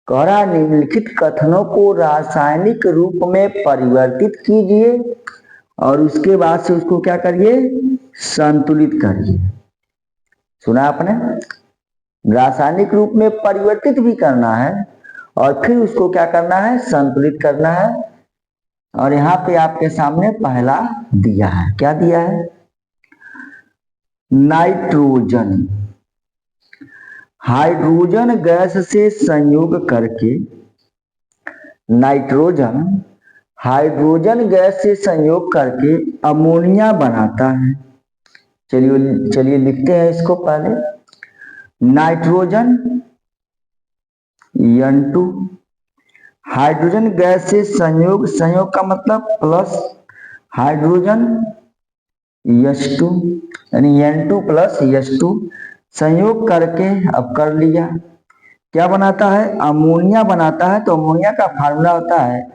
कह रहा निम्नलिखित कथनों को रासायनिक रूप में परिवर्तित कीजिए और उसके बाद से उसको क्या करिए? संतुलित करिए। सुना आपने? रासायनिक रूप में परिवर्तित भी करना है और फिर उसको क्या करना है? संतुलित करना है। और यहाँ पे आपके सामने पहला दिया है, क्या दिया है? नाइट्रोजन हाइड्रोजन गैस से संयोग करके नाइट्रोजन हाइड्रोजन गैस से संयोग करके अमोनिया बनाता है। चलिए चलिए लिखते हैं इसको पहले। नाइट्रोजन N2 हाइड्रोजन गैस से संयोग का मतलब प्लस हाइड्रोजन H2 यानी N2 प्लस H2 संयोग करके अब कर लिया क्या बनाता है, अमोनिया बनाता है। तो अमोनिया का फार्मूला होता है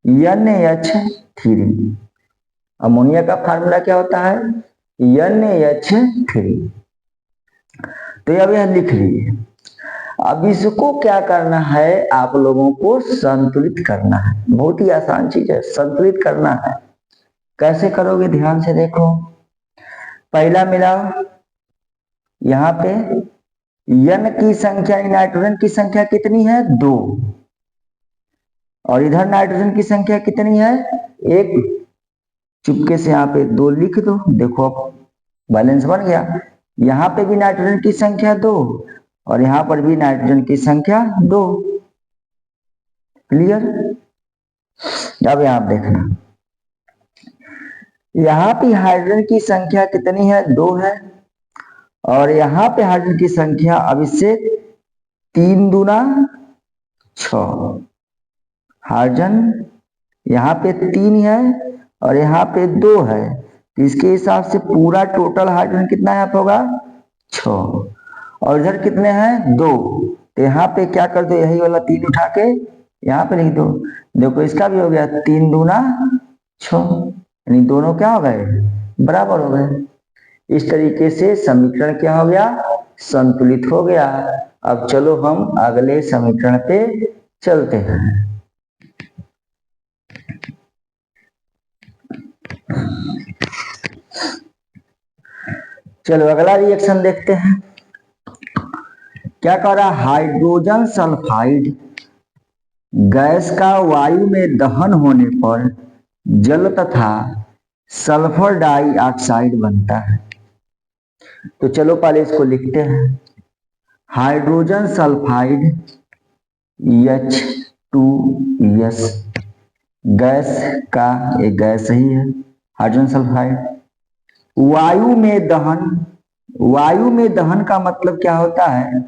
NH3। अमोनिया का फार्मूला क्या होता है, NH3। तो अब यह लिख लीजिए। अब इसको क्या करना है, आप लोगों को संतुलित करना है। बहुत ही आसान चीज है, संतुलित करना है। कैसे करोगे ध्यान से देखो। पहला मिलाओ, यहाँ पे N की संख्या नाइट्रोजन की संख्या कितनी है 2 और इधर नाइट्रोजन की संख्या कितनी है 1। चुपके से यहाँ पे 2 लिख दो। देखो अब बैलेंस बन गया। यहाँ पे भी नाइट्रोजन की संख्या 2 और यहाँ पर भी नाइट्रोजन की संख्या 2। क्लियर। अब यहाँ देखना, यहाँ पे हाइड्रोजन की संख्या कितनी है 2 है और यहाँ पे हाइड्रोजन की संख्या अब इससे 3 दूना 6। हाइड्रोजन यहाँ पे 3 है और यहाँ पे 2 है। तो इसके हिसाब से पूरा टोटल हाइड्रोजन कितना यहाँ पे होगा 6 और इधर कितने हैं 2। तो यहाँ पे क्या कर दो, यही वाला 3 उठा के यहाँ पे लिख दो। देखो इसका भी हो गया 3 दूना 6 यानी दोनों क्या हो गए बराबर हो गए। इस तरीके से समीकरण क्या हो गया, संतुलित हो गया। अब चलो हम अगले समीकरण पे चलते हैं। चलो अगला रिएक्शन देखते हैं। क्या कर रहा, हाइड्रोजन सल्फाइड गैस का वायु में दहन होने पर जल तथा सल्फर डाइऑक्साइड बनता है। तो चलो पहले इसको लिखते हैं। हाइड्रोजन सल्फाइड H2S गैस का एक गैस ही है हाइड्रोजन सल्फाइड। वायु में दहन का मतलब क्या होता है,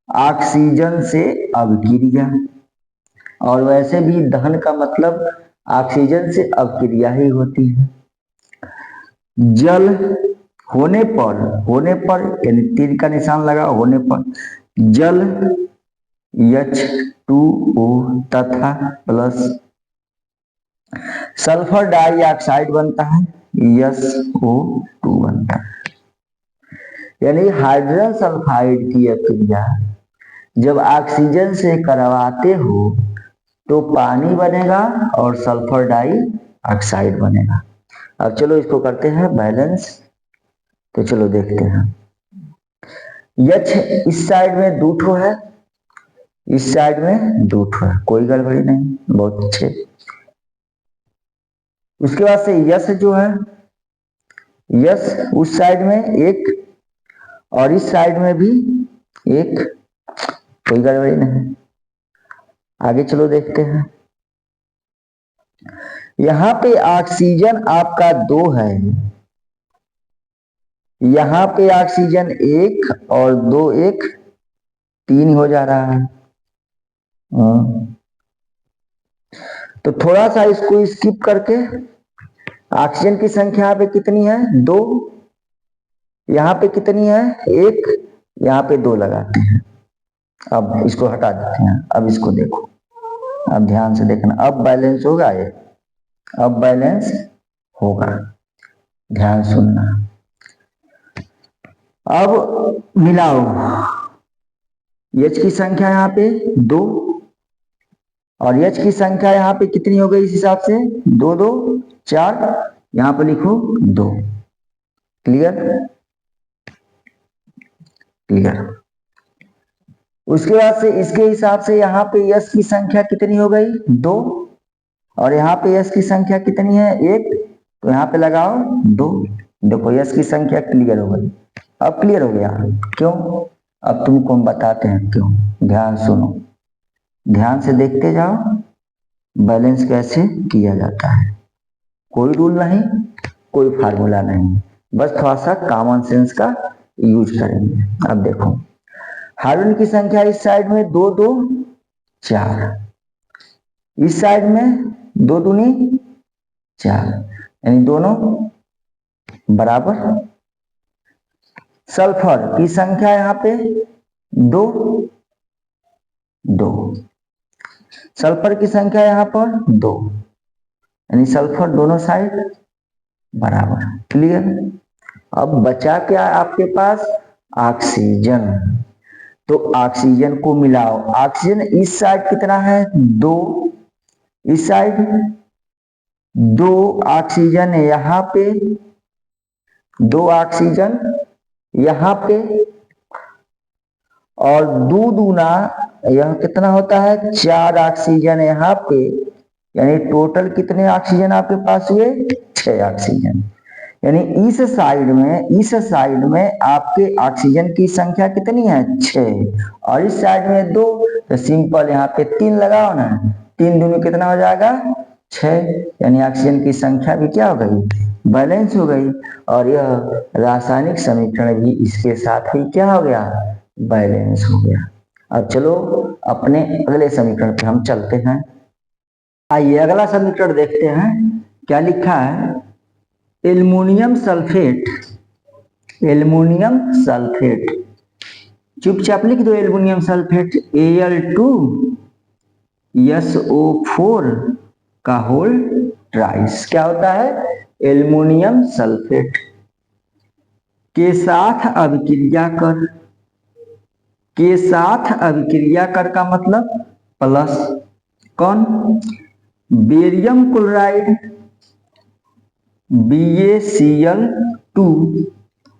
ऑक्सीजन से अभिक्रिया। और वैसे भी दहन का मतलब ऑक्सीजन से अभिक्रिया ही होती है। जल होने पर यानी तीर का निशान लगा होने पर जल H2O तथा प्लस सल्फर डाइऑक्साइड बनता है SO2 बनता है। यानी हाइड्रोजन सल्फाइड की अभिक्रिया जब ऑक्सीजन से करवाते हो तो पानी बनेगा और सल्फर डाइऑक्साइड बनेगा। अब चलो इसको करते हैं बैलेंस। तो चलो देखते हैं। H इस साइड में 2 ठो है, इस साइड में 2 ठो है, कोई गड़बड़ी नहीं, बहुत अच्छे। उसके बाद से यस जो है, यस उस साइड में 1 और इस साइड में भी 1, कोई गड़बड़ी नहीं। आगे चलो देखते हैं। यहाँ पे ऑक्सीजन आपका 2 है, यहाँ पे ऑक्सीजन 1 और 2 1 3 हो जा रहा है। तो थोड़ा सा इसको स्किप करके ऑक्सीजन की संख्या यहाँ पे कितनी है 2, यहाँ पे कितनी है 1, यहाँ पे 2 लगाते हैं। अब इसको हटा देते हैं। अब इसको देखो, अब ध्यान से देखना, अब बैलेंस होगा ये, अब बैलेंस होगा, ध्यान सुनना। अब मिलाओ, H की संख्या यहाँ पे 2 और H की संख्या यहाँ पे कितनी हो गई इस हिसाब से 2 2 4, यहाँ पे लिखो 2। Clear clear. उसके बाद से इसके हिसाब से यहाँ पे S की संख्या कितनी हो गई 2 और यहाँ पे S की संख्या कितनी है 1, तो यहाँ पे लगाओ 2। देखो S की संख्या क्लियर हो गई। अब क्लियर हो गया, क्यों, अब तुमको हम बताते हैं क्यों। ध्यान सुनो, ध्यान से देखते जाओ बैलेंस कैसे किया जाता है। कोई रूल नहीं, कोई फार्मूला नहीं, बस थोड़ा सा कॉमन सेंस का यूज करेंगे। अब देखो, हार्डन की संख्या इस साइड में 2 2 4, इस साइड में 2 दूनी 4, यानी दोनों बराबर। सल्फर की संख्या यहाँ पे 2 2, सल्फर की संख्या यहाँ पर 2, यानी सल्फर दोनों साइड बराबर। क्लियर। अब बचा क्या आपके पास? ऑक्सीजन। तो ऑक्सीजन को मिलाओ। ऑक्सीजन इस साइड कितना है? 2, इस साइड 2 ऑक्सीजन है यहाँ पे, 2 ऑक्सीजन यहाँ पे, और 2 दूना यह कितना होता है? 4 ऑक्सीजन यहाँ पे, यानी टोटल कितने ऑक्सीजन आपके पास हुए? 6 ऑक्सीजन। यानी इस साइड में आपके ऑक्सीजन की संख्या कितनी है? 6, और इस साइड में 2, तो सिंपल यहाँ पे 3 लगाओ ना, 3 दूनी कितना हो जाएगा? 6, यानी ऑक्सीजन की संख्या भी क्या हो गई? बैलेंस हो गई। और यह रासायनिक समीकरण भी इसके साथ ही क्या हो गया? बैलेंस हो गया। अब चलो अपने अगले समीकरण पे हम चलते हैं। आइए अगला समीकरण देखते हैं क्या लिखा है। एल्युमिनियम सल्फेट, एल्युमिनियम सल्फेट, चुपचाप लिख दो एल्युमिनियम सल्फेट Al2SO4 का होल ट्राइस। क्या होता है? एल्युमिनियम सल्फेट के साथ अभिक्रिया कर, के साथ अभिक्रिया कर का मतलब प्लस। कौन? Barium chloride BaCl2,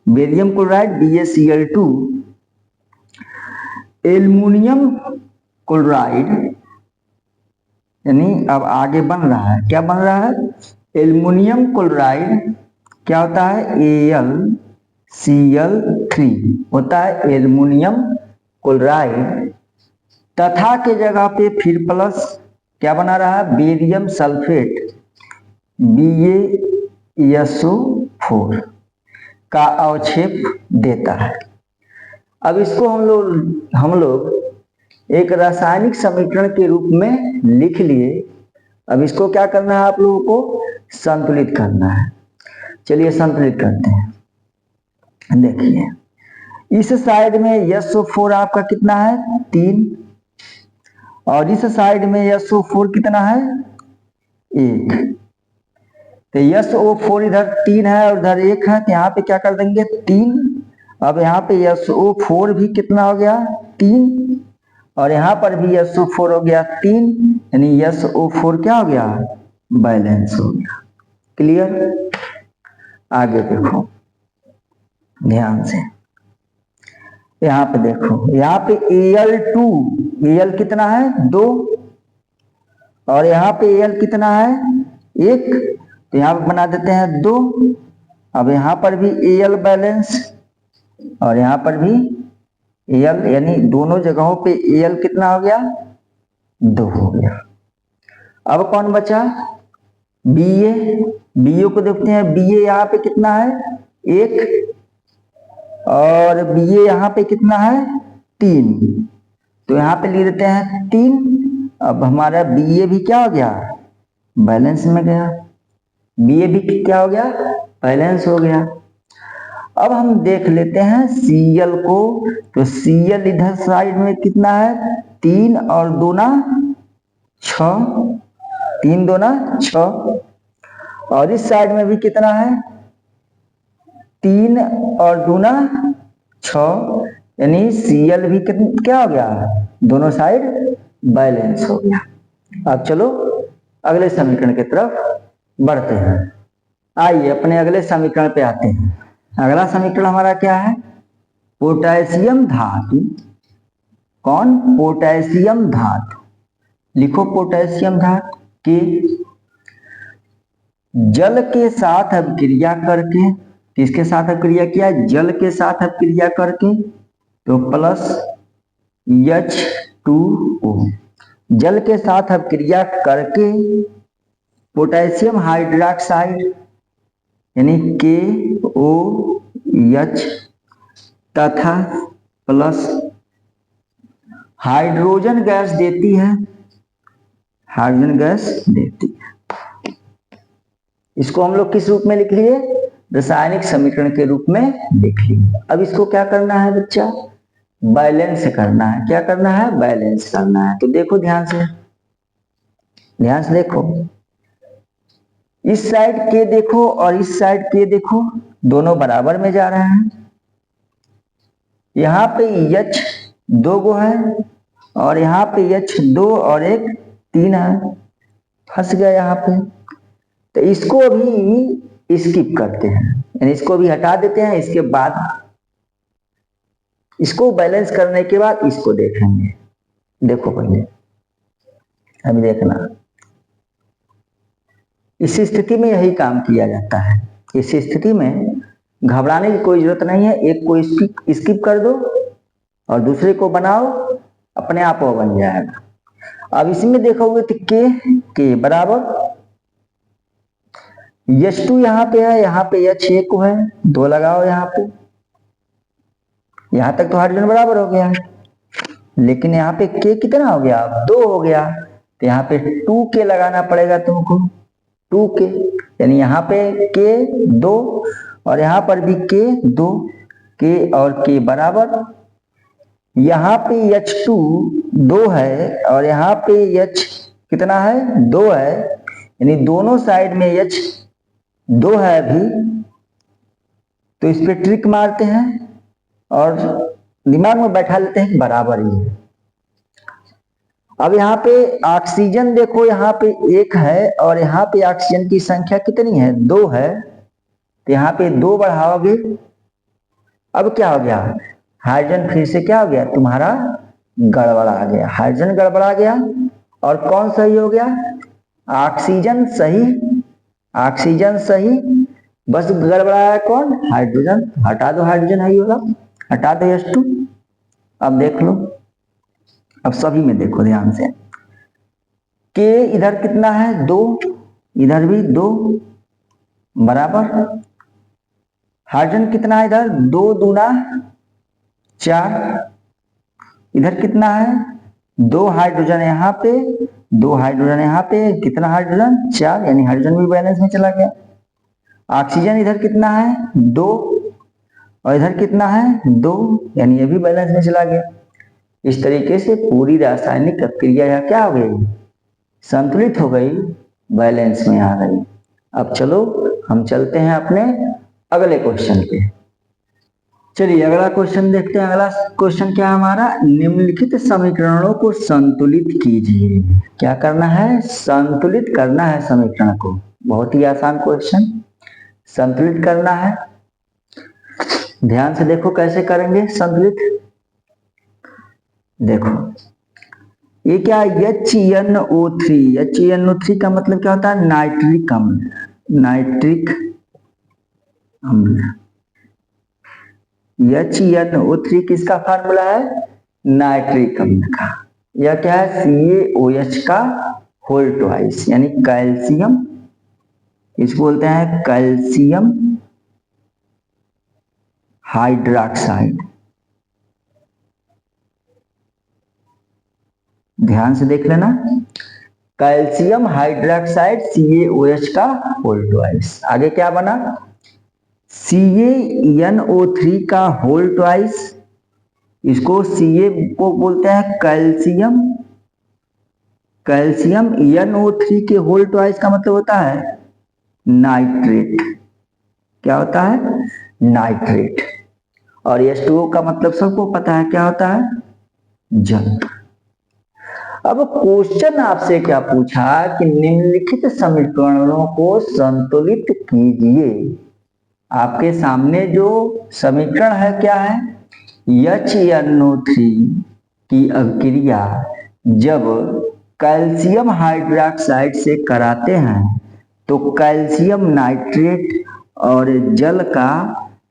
barium chloride BaCl2, aluminium chloride, यानी अब आगे बन रहा है, क्या बन रहा है? एल्युमिनियम क्लोराइड क्या होता है? AlCl3 होता है एल्युमिनियम क्लोराइड, तथा के जगह पे फिर प्लस क्या बना रहा है? बेरियम सल्फेट BaSO4 का अवक्षेप देता है। अब इसको हम लोग एक रासायनिक समीकरण के रूप में लिख लिए। अब इसको क्या करना है? आप लोगों को संतुलित करना है। चलिए संतुलित करते हैं। देखिए इस साइड में SO4 आपका कितना है? 3, और इस साइड में SO4 कितना है? 1। तो SO4 इधर 3 है और इधर 1 है, तो यहाँ पे क्या कर देंगे? 3। अब यहाँ पे SO4 भी कितना हो गया? 3, और यहाँ पर भी SO4 हो गया 3, यानी SO4 क्या हो गया? बैलेंस हो गया। क्लियर। आगे देखो ध्यान से, यहाँ पे देखो, यहाँ पे Al2, Al कितना है? 2, और यहाँ पे Al कितना है? 1, तो यहाँ पे बना देते हैं 2। अब यहाँ पर भी Al बैलेंस, और यहाँ पर भी Al, यानी दोनों जगहों पे Al कितना हो गया? 2 हो गया। अब कौन बचा? Ba, Ba को देखते हैं। Ba यहाँ पे कितना है? 1, और Ba यहाँ पे कितना है? 3, तो यहाँ पे लिख देते हैं 3। अब हमारा Ba भी क्या हो गया? बैलेंस में गया। Ba भी क्या हो गया? बैलेंस हो गया। अब हम देख लेते हैं Cl को, तो Cl इधर साइड में कितना है? 3 और 2 ना 6, 3 2 ना 6, और इस साइड में भी कितना है? 3 और 2 ना 6, यानी Cl भी क्या हो गया? दोनों साइड बैलेंस हो गया। अब चलो अगले समीकरण की तरफ बढ़ते हैं। आइए अपने अगले समीकरण पे आते हैं। अगला समीकरण हमारा क्या है? पोटेशियम धातु। कौन? पोटेशियम धातु। लिखो पोटेशियम धातु के जल के साथ अभिक्रिया करके, किसके साथ अभिक्रिया किया? जल के साथ अभिक्रिया करके तो प्लस H2O। जल के साथ अब क्रिया करके पोटेशियम हाइड्रोक्साइड यानी KOH तथा प्लस हाइड्रोजन गैस देती है, हाइड्रोजन गैस देती है। इसको हम लोग किस रूप में लिख लिए? रासायनिक समीकरण के रूप में लिख लिए। अब इसको क्या करना है बच्चा? बैलेंस करना है। क्या करना है? बैलेंस करना है। तो देखो ध्यान से, ध्यान से देखो, इस साइड के देखो और इस साइड के देखो, दोनों बराबर में जा रहे हैं। यहाँ पे H 2 गो है और यहाँ पे H 2 और 1 3 है, फंस गया यहाँ पे। तो इसको भी स्किप करते हैं, यानी इसको भी हटा देते हैं। इसके बाद इसको बैलेंस करने के बाद इसको देखेंगे। देखो पहले, अभी देखना, इस स्थिति में यही काम किया जाता है। इस स्थिति में घबराने की कोई जरूरत नहीं है। एक को स्किप कर दो और दूसरे को बनाओ, अपने आप वो बन जाएगा। अब इसमें देखोगे तो के बराबर H2 यहाँ पे है, यहाँ पे H1 को है, 2 लगाओ यहाँ पे। यहाँ तक तो हाइड्रोजन बराबर हो गया, लेकिन यहाँ पे K कितना हो गया? 2 हो गया। तो यहाँ पे 2K लगाना पड़ेगा तुमको, 2K, यानी यहाँ पे K 2 और यहाँ पर भी K 2, K और K बराबर। यहाँ पे H2 2 है और यहाँ पे H कितना है? 2 है, यानी दोनों साइड में H 2 है अभी। तो इस पे ट्रिक मारते हैं और दिमाग में बैठा लेते हैं बराबर ही है। अब यहाँ पे ऑक्सीजन देखो, यहाँ पे 1 है और यहाँ पे ऑक्सीजन की संख्या कितनी है? 2 है। तो यहाँ पे 2 बढ़ाओगे, अब क्या हो गया? हाइड्रोजन फिर से क्या हो गया तुम्हारा? गड़बड़ा गया। हाइड्रोजन गड़बड़ा गया और कौन सही हो गया? ऑक्सीजन सही, ऑक्सीजन सही, बस गड़बड़ाया कौन? हाइड्रोजन। हटा दो, हाइड्रोजन है ही होगा, हटा दो H2। अब देख लो, अब सभी में देखो ध्यान से, K इधर कितना है? 2, इधर भी 2 बराबर। हाइड्रोजन कितना है इधर? 2 दूना 4, इधर कितना है? 2 हाइड्रोजन यहाँ पे, 2 हाइड्रोजन यहाँ पे, कितना हाइड्रोजन? 4, यानी हाइड्रोजन भी बैलेंस में चला गया। ऑक्सीजन इधर कितना है? 2 और इधर कितना है? 2, यानी ये भी बैलेंस में चला गया। इस तरीके से पूरी रासायनिक क्रिया यहाँ क्या हो गई? संतुलित हो गई, बैलेंस में आ गई। अब चलो हम चलते हैं अपने अगले क्वेश्चन पे। चलिए अगला क्वेश्चन देखते हैं। अगला क्वेश्चन क्या है हमारा? निम्नलिखित समीकरणों को संतुलित कीजिए। क्या करना है? संतुलित करना है समीकरण को। बहुत ही आसान क्वेश्चन, संतुलित करना है। ध्यान से देखो कैसे करेंगे संतुलित। देखो ये क्या है? HNO3। HNO3 का मतलब क्या होता है? नाइट्रिक अम्ल, नाइट्रिक अम्ल। HNO3 किसका फार्मूला है? नाइट्रिक अम्ल का। यह क्या है? CaOH का होल ट्वाइस, यानी कैल्शियम, इसको बोलते हैं कैल्शियम हाइड्रोक्साइड। ध्यान से देख लेना, कैल्शियम हाइड्रोक्साइड CaOH का होल ट्वाइस। आगे क्या बना? CaNO3 का होल ट्वाइस, इसको Ca को बोलते हैं कैल्शियम, कैल्शियम NO3 के होल ट्वाइस का मतलब होता है नाइट्रेट। क्या होता है? नाइट्रेट। और H2O का मतलब सबको पता है, क्या होता है? जल। अब क्वेश्चन आपसे क्या पूछा कि निम्नलिखित समीकरणों को संतुलित कीजिए। आपके सामने जो समीकरण है क्या है? HNO3 की अभिक्रिया जब कैल्शियम हाइड्रोक्साइड से कराते हैं तो कैल्शियम नाइट्रेट और जल का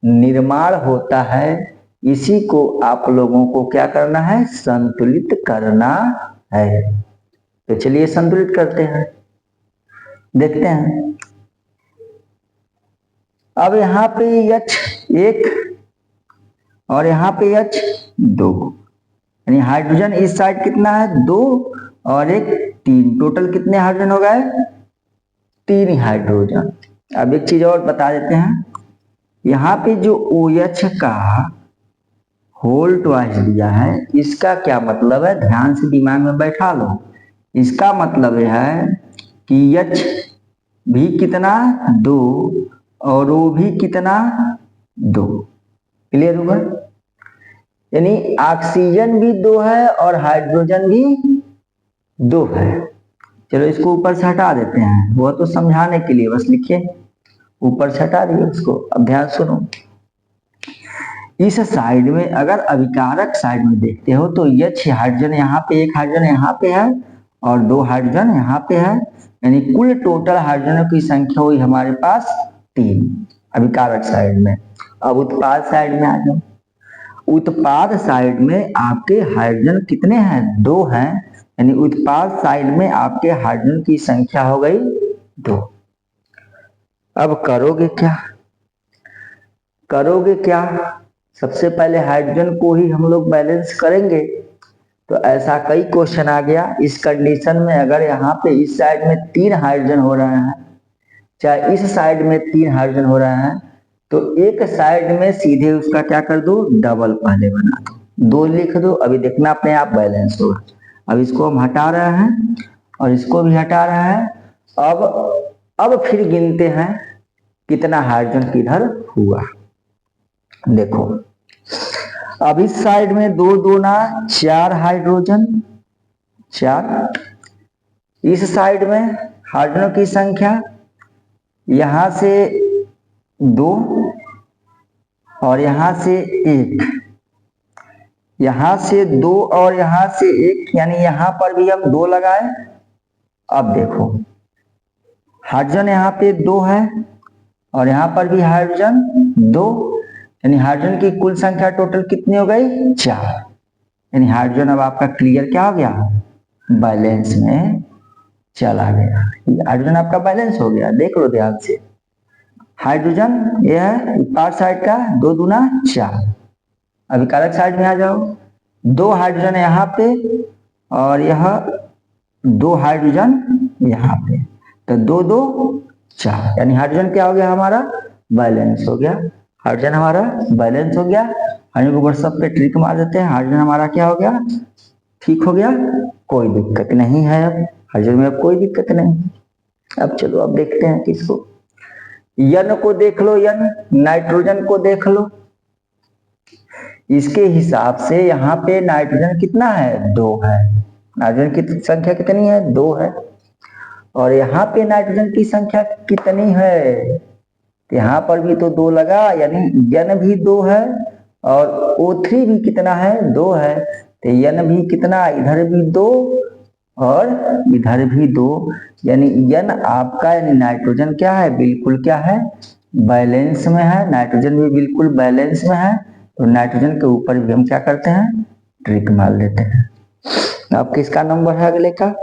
निर्माण होता है। इसी को आप लोगों को क्या करना है, संतुलित करना है। तो चलिए संतुलित करते हैं, देखते हैं। अब यहाँ पे H1 और यहाँ पे H2, यानी हाइड्रोजन इस साइड कितना है 2 और 1 3, टोटल कितने हाइड्रोजन हो गए 3 हाइड्रोजन। अब एक चीज और बता देते हैं, यहाँ पे जो OH का होल ट्वाइस दिया है, इसका क्या मतलब है, ध्यान से दिमाग में बैठा लो। इसका मतलब है कि H भी कितना 2 और O भी कितना 2। क्लियर हुआ? यानी ऑक्सीजन भी 2 है और हाइड्रोजन भी 2 है। चलो इसको ऊपर से हटा देते हैं, वो तो समझाने के लिए बस लिखिए, ऊपर से हटा दिए उसको। अब ध्यान सुनो, इस साइड में अगर अभिकारक साइड में देखते हो तो H हाइड्रोजन यहाँ पे, 1 हाइड्रोजन यहाँ पे है और 2 हाइड्रोजन यहाँ पे है, यानी कुल टोटल हाइड्रोजनों की संख्या हुई हमारे पास 3 अभिकारक साइड में। अब उत्पाद साइड में आ जाओ। उत्पाद साइड में आपके हाइड्रोजन कितने हैं 2 हैं, यानी उत्पाद साइड में आपके हाइड्रोजन की संख्या हो गई 2। अब करोगे क्या, सबसे पहले हाइड्रोजन को ही हम लोग बैलेंस करेंगे। तो ऐसा कई क्वेश्चन आ गया इस कंडीशन में, अगर यहाँ पे इस साइड में 3 हाइड्रोजन हो रहे हैं, चाहे इस साइड में 3 हाइड्रोजन हो रहे हैं, तो एक साइड में सीधे उसका क्या कर दो, डबल पहले बना दो, 2 लिख दो। अभी देखना अपने आप बैलेंस होगा। अब इसको हम हटा रहे हैं और इसको भी हटा रहे हैं। अब फिर गिनते हैं कितना हाइड्रोजन किधर हुआ। देखो अब इस साइड में 2 दूना 4 हाइड्रोजन, 4। इस साइड में हाइड्रोजन की संख्या यहां से 2 और यहां से 1, यहां से 2 और यहां से 1, यानी यहां पर भी हम 2 लगाए। अब देखो हाइड्रोजन यहाँ पे 2 है और यहाँ पर भी हाइड्रोजन 2, यानी हाइड्रोजन की कुल संख्या टोटल कितनी हो गई 4। यानी हाइड्रोजन अब आपका क्लियर क्या हो गया, बैलेंस में चला गया। हाइड्रोजन आपका बैलेंस हो गया, देख लो ध्यान से। हाइड्रोजन ये है उत्पाद साइड का 2 दूना 4। अभिकारक साइड में आ जाओ, 2 हाइड्रोजन यहाँ पे और यह 2 हाइड्रोजन यहाँ पे, तो 2 2 4, यानी हाइड्रोजन क्या हो गया हमारा, बैलेंस हो गया। हाइड्रोजन हमारा बैलेंस हो गया। हाइड्रोजन को व्हाट्सएप पे ट्रिक मार देते हैं, हाइड्रोजन हमारा क्या हो गया, ठीक हो गया, कोई दिक्कत नहीं है। अब हाइड्रोजन में अब कोई दिक्कत नहीं। अब चलो अब देखते हैं किसको, N को देख लो, N नाइट्रोजन को देख लो। इसके हिसाब से यहाँ पे नाइट्रोजन कितना है 2 है, नाइट्रोजन की संख्या कितनी है 2 है, और यहाँ पे नाइट्रोजन की संख्या कितनी है, यहाँ पर भी तो 2 लगा, यानी N भी 2 है और O3 भी कितना है 2 है, तो N भी कितना, इधर भी 2 और इधर भी 2, यानी N आपका यानी नाइट्रोजन क्या है, बिल्कुल क्या है, बैलेंस में है। नाइट्रोजन भी बिल्कुल बैलेंस में है, तो नाइट्रोजन के ऊपर भी हम क्या करते हैं, ट्रिक मार लेते हैं। अब किसका नंबर है अगले का,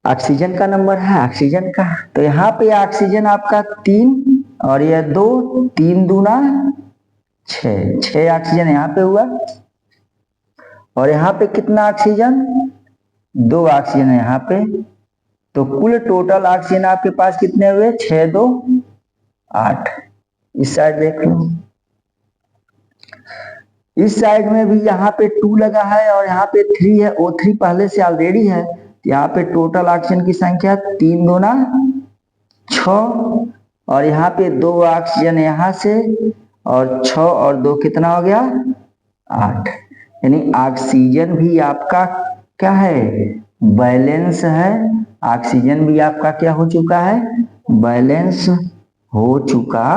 ऑक्सीजन का नंबर है, ऑक्सीजन का। तो यहाँ पे ऑक्सीजन आपका 3 और यह 2, 3 दूना 6, 6 ऑक्सीजन यहाँ पे हुआ, और यहाँ पे कितना ऑक्सीजन 2 ऑक्सीजन यहाँ पे, तो कुल टोटल ऑक्सीजन आपके पास कितने हुए 6 2 8। इस साइड देख लो, इस साइड में भी यहाँ पे 2 लगा है और यहाँ पे 3 है, O3 पहले से ऑलरेडी है। यहाँ पे टोटल ऑक्सीजन की संख्या 3 दूना 6 और यहाँ पे 2 ऑक्सीजन यहाँ से, और 6 और 2 कितना हो गया 8, यानी ऑक्सीजन भी आपका क्या है, बैलेंस है। ऑक्सीजन भी आपका क्या हो चुका है, बैलेंस हो चुका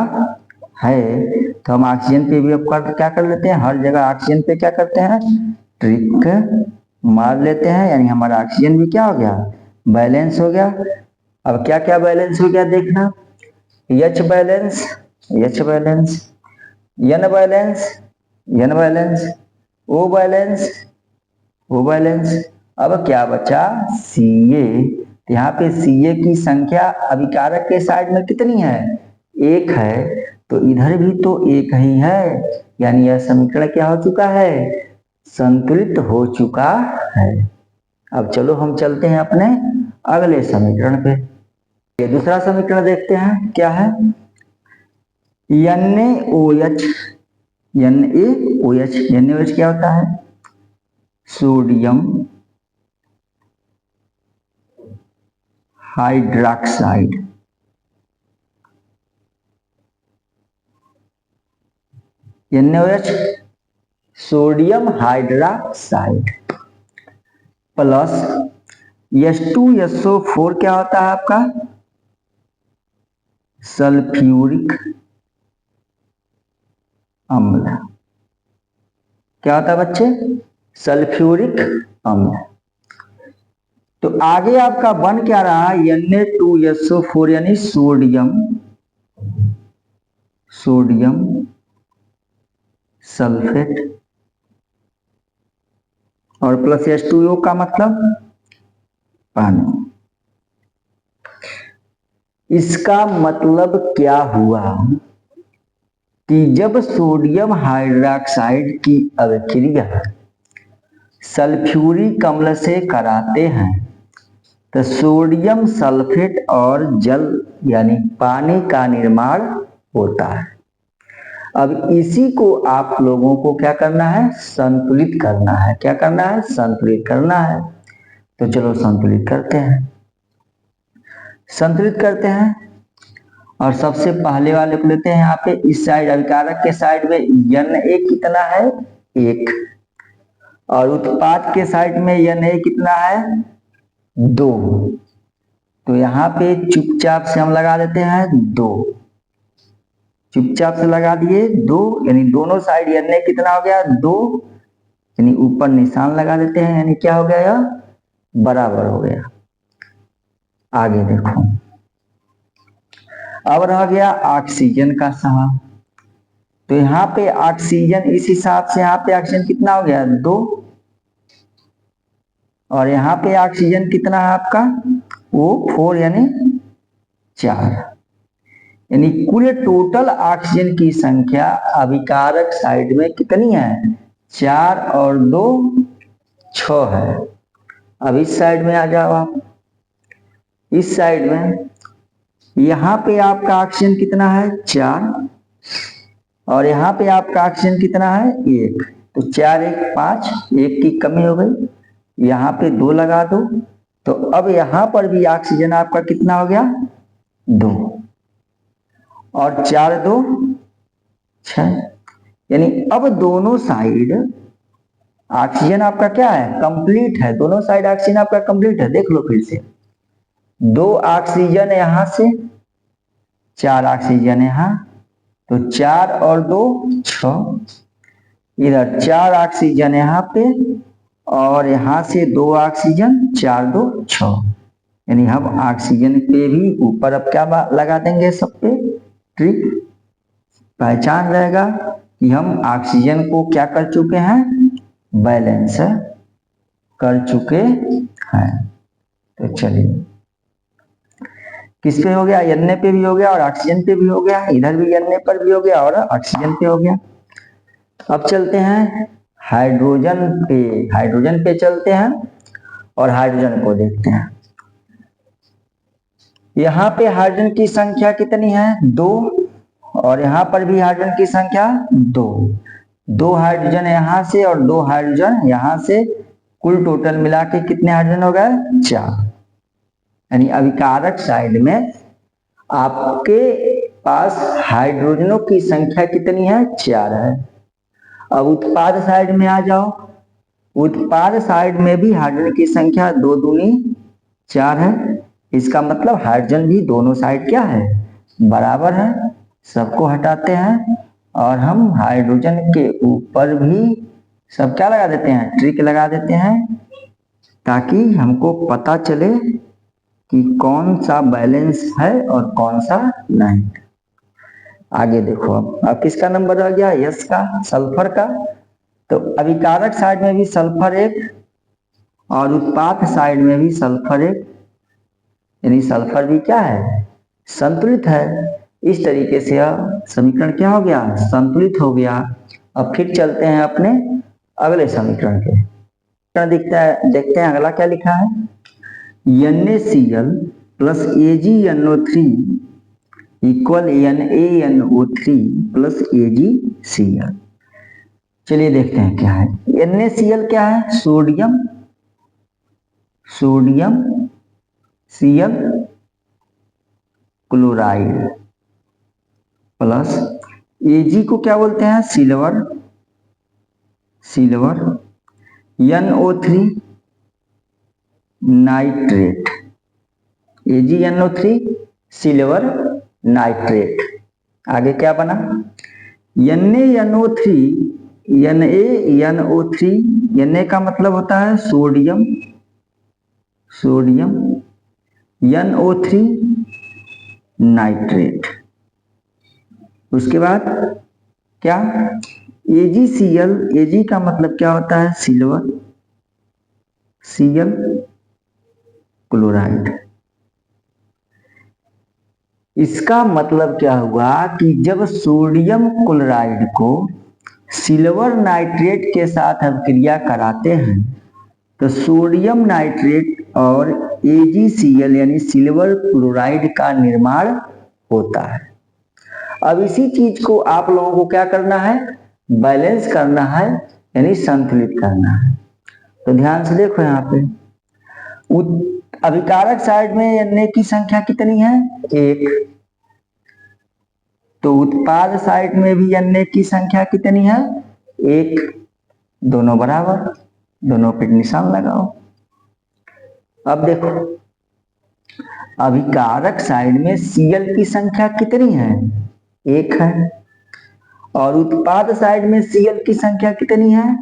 है। तो हम ऑक्सीजन पे भी अब क्या कर लेते हैं, हर जगह ऑक्सीजन पे क्या करते हैं, ट्रिक मार लेते हैं, यानी हमारा ऑक्सीजन भी क्या हो गया, बैलेंस हो गया। अब क्या क्या बैलेंस हो गया देखना, H balance, N balance, N balance, O balance, O balance. अब क्या बचा, सी ए। यहाँ पे सी ए की संख्या अभिकारक के साइड में कितनी है, एक है, तो इधर भी तो एक ही है, यानी यह समीकरण क्या हो चुका है, संतुलित हो चुका है। अब चलो हम चलते हैं अपने अगले समीकरण पे। ये दूसरा समीकरण देखते हैं क्या है, NaOH, NaOH, NaOH क्या होता है, sodium hydroxide. NaOH sodium hydroxide plus H2SO4 क्या होता है आपका, सल्फ्यूरिक अम्ल। क्या होता है बच्चे, सल्फ्यूरिक अम्ल। तो आगे आपका बन क्या रहा, Na2SO4 यानी सोडियम, सोडियम सल्फेट और प्लस H2O का मतलब पानी। इसका मतलब क्या हुआ कि जब सोडियम हाइड्रोक्साइड की अभिक्रिया सल्फ्यूरिक अम्ल से कराते हैं तो सोडियम सल्फेट और जल यानी पानी का निर्माण होता है। अब इसी को आप लोगों को क्या करना है, संतुलित करना है। क्या करना है, संतुलित करना है। तो चलो संतुलित करते हैं, संतुलित करते हैं। और सबसे पहले वाले को लेते हैं यहाँ पे, इस साइड अभिकारक के साइड में Na कितना है, एक, और उत्पाद के साइड में Na कितना है, दो। तो यहाँ पे चुपचाप से हम लगा देते हैं दो, चुपचाप से लगा दिए दो, यानी दोनों साइड Na कितना हो गया, दो, यानी ऊपर निशान लगा देते हैं, यानी क्या हो गया, यह बराबर हो गया। आगे देखो, अब रह गया ऑक्सीजन का सवाल। तो यहाँ पे ऑक्सीजन, इस हिसाब से यहाँ पे ऑक्सीजन कितना हो गया, दो, और यहाँ पे ऑक्सीजन कितना है आपका, वो 4 यानी 4, यानी कुल टोटल ऑक्सीजन की संख्या अभिकारक साइड में कितनी है, 4 और 2 6 है। अब इस साइड में आ जाओ आप, इस साइड में यहाँ पे आपका ऑक्सीजन कितना है, 4, और यहाँ पे आपका ऑक्सीजन कितना है, 1। तो 4 1 5, 1 की कमी हो गई, यहाँ पे 2 लगा दो। तो अब यहाँ पर भी ऑक्सीजन आपका कितना हो गया, 2, और 4 2 6, यानी अब दोनों साइड ऑक्सीजन आपका क्या है, कंप्लीट है। दोनों साइड ऑक्सीजन आपका कंप्लीट है। देख लो फिर से, 2 ऑक्सीजन यहां से, 4 ऑक्सीजन यहाँ, तो 4 और 2 6, इधर 4 ऑक्सीजन यहाँ पे, और यहाँ से 2 ऑक्सीजन, 4 2 6, यानी हम ऑक्सीजन पे भी ऊपर अब क्या लगा देंगे, सब पे ट्रिक, पहचान रहेगा कि हम ऑक्सीजन को क्या कर चुके हैं, बैलेंस कर चुके हैं। तो चलिए, किस पे हो गया, Na पे भी हो गया और ऑक्सीजन पे भी हो गया, इधर भी Na पर भी हो गया और ऑक्सीजन पे हो गया। अब चलते हैं हाइड्रोजन पे, हाइड्रोजन पे चलते हैं और हाइड्रोजन को देखते हैं। यहाँ पे हाइड्रोजन की संख्या कितनी है, 2, और यहाँ पर भी हाइड्रोजन की संख्या 2, 2 हाइड्रोजन यहाँ से और 2 हाइड्रोजन यहाँ से, कुल टोटल मिला के कितने हाइड्रोजन हो गए, 4। यानी अभिकारक साइड में आपके पास हाइड्रोजनों की संख्या कितनी है, 4 है। अब उत्पाद साइड में आ जाओ, उत्पाद साइड में भी हाइड्रोजन की संख्या 2 दूनी 4 है। इसका मतलब हाइड्रोजन भी दोनों साइड क्या है, बराबर है। सबको हटाते हैं और हम हाइड्रोजन के ऊपर भी सब क्या लगा देते हैं, ट्रिक लगा देते हैं, ताकि हमको पता चले कि कौन सा बैलेंस है और कौन सा नहीं। आगे देखो, अब किसका नंबर रह गया, यस का, सल्फर का। तो अभिकारक साइड में भी सल्फर एक और उत्पाद साइड में भी सल्फर एक, यानी सल्फर भी क्या है, संतुलित है। इस तरीके से समीकरण क्या हो गया, संतुलित हो गया। अब फिर चलते हैं अपने अगले समीकरण के, देखते हैं अगला क्या लिखा है। NaCl plus AgNO3 equal NaNO3 plus AgCl। चलिए देखते हैं क्या है। NaCl क्या है, sodium Cl chloride plus Ag को क्या बोलते हैं, silver NO3 nitrate, AgNO3 silver nitrate. आगे क्या बना, NaNO3 Na का मतलब होता है सोडियम NO3 नाइट्रेट। उसके बाद क्या, AgCl, Ag का मतलब क्या होता है, सिल्वर Cl क्लोराइड। इसका मतलब क्या हुआ कि जब सोडियम क्लोराइड को सिल्वर नाइट्रेट के साथ अभिक्रिया कराते हैं तो सोडियम नाइट्रेट और AgCl यानी सिल्वर क्लोराइड का निर्माण होता है। अब इसी चीज को आप लोगों को क्या करना है, बैलेंस करना है, यानी संतुलित करना है। तो ध्यान से देखो, यहाँ पे अभिकारक साइड में Na की संख्या कितनी है, एक। तो उत्पाद साइड में भी Na की संख्या कितनी है, एक। दोनों बराबर, दोनों पे निशान लगाओ। अब देखो, अभिकारक साइड में Cl की संख्या कितनी है, एक है। और उत्पाद साइड में Cl की संख्या कितनी है,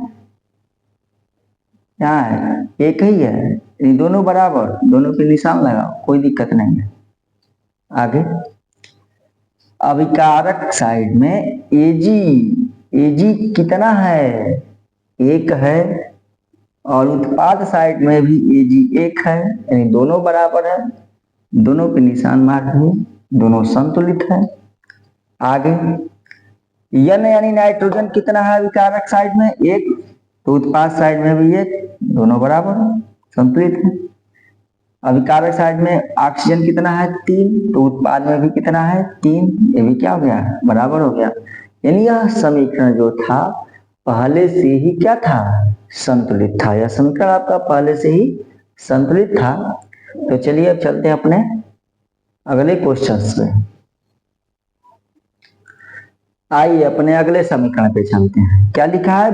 क्या है, एक ही है। दोनों बराबर, दोनों पे निशान लगाओ, कोई दिक्कत नहीं है। आगे अभिकारक साइड में Ag कितना है, एक है। और उत्पाद साइड में भी Ag एक है, यानी दोनों बराबर है, दोनों पे निशान मार दिए, दोनों संतुलित है। आगे N यानी नाइट्रोजन कितना है अभिकारक साइड में, एक। तो उत्पाद साइड में भी एक, दोनों बराबर संतुलित है। अभिकारक साइड में ऑक्सीजन कितना है, 3। तो उत्पाद में भी कितना है, 3। ये भी क्या हो गया, बराबर हो गया। यानी यह समीकरण जो था पहले से ही क्या था, संतुलित था। यह समीकरण आपका पहले से ही संतुलित था। तो चलिए अब चलते हैं अपने अगले क्वेश्चन पे। आइए अपने अगले समीकरण पे चलते हैं। क्या लिखा है,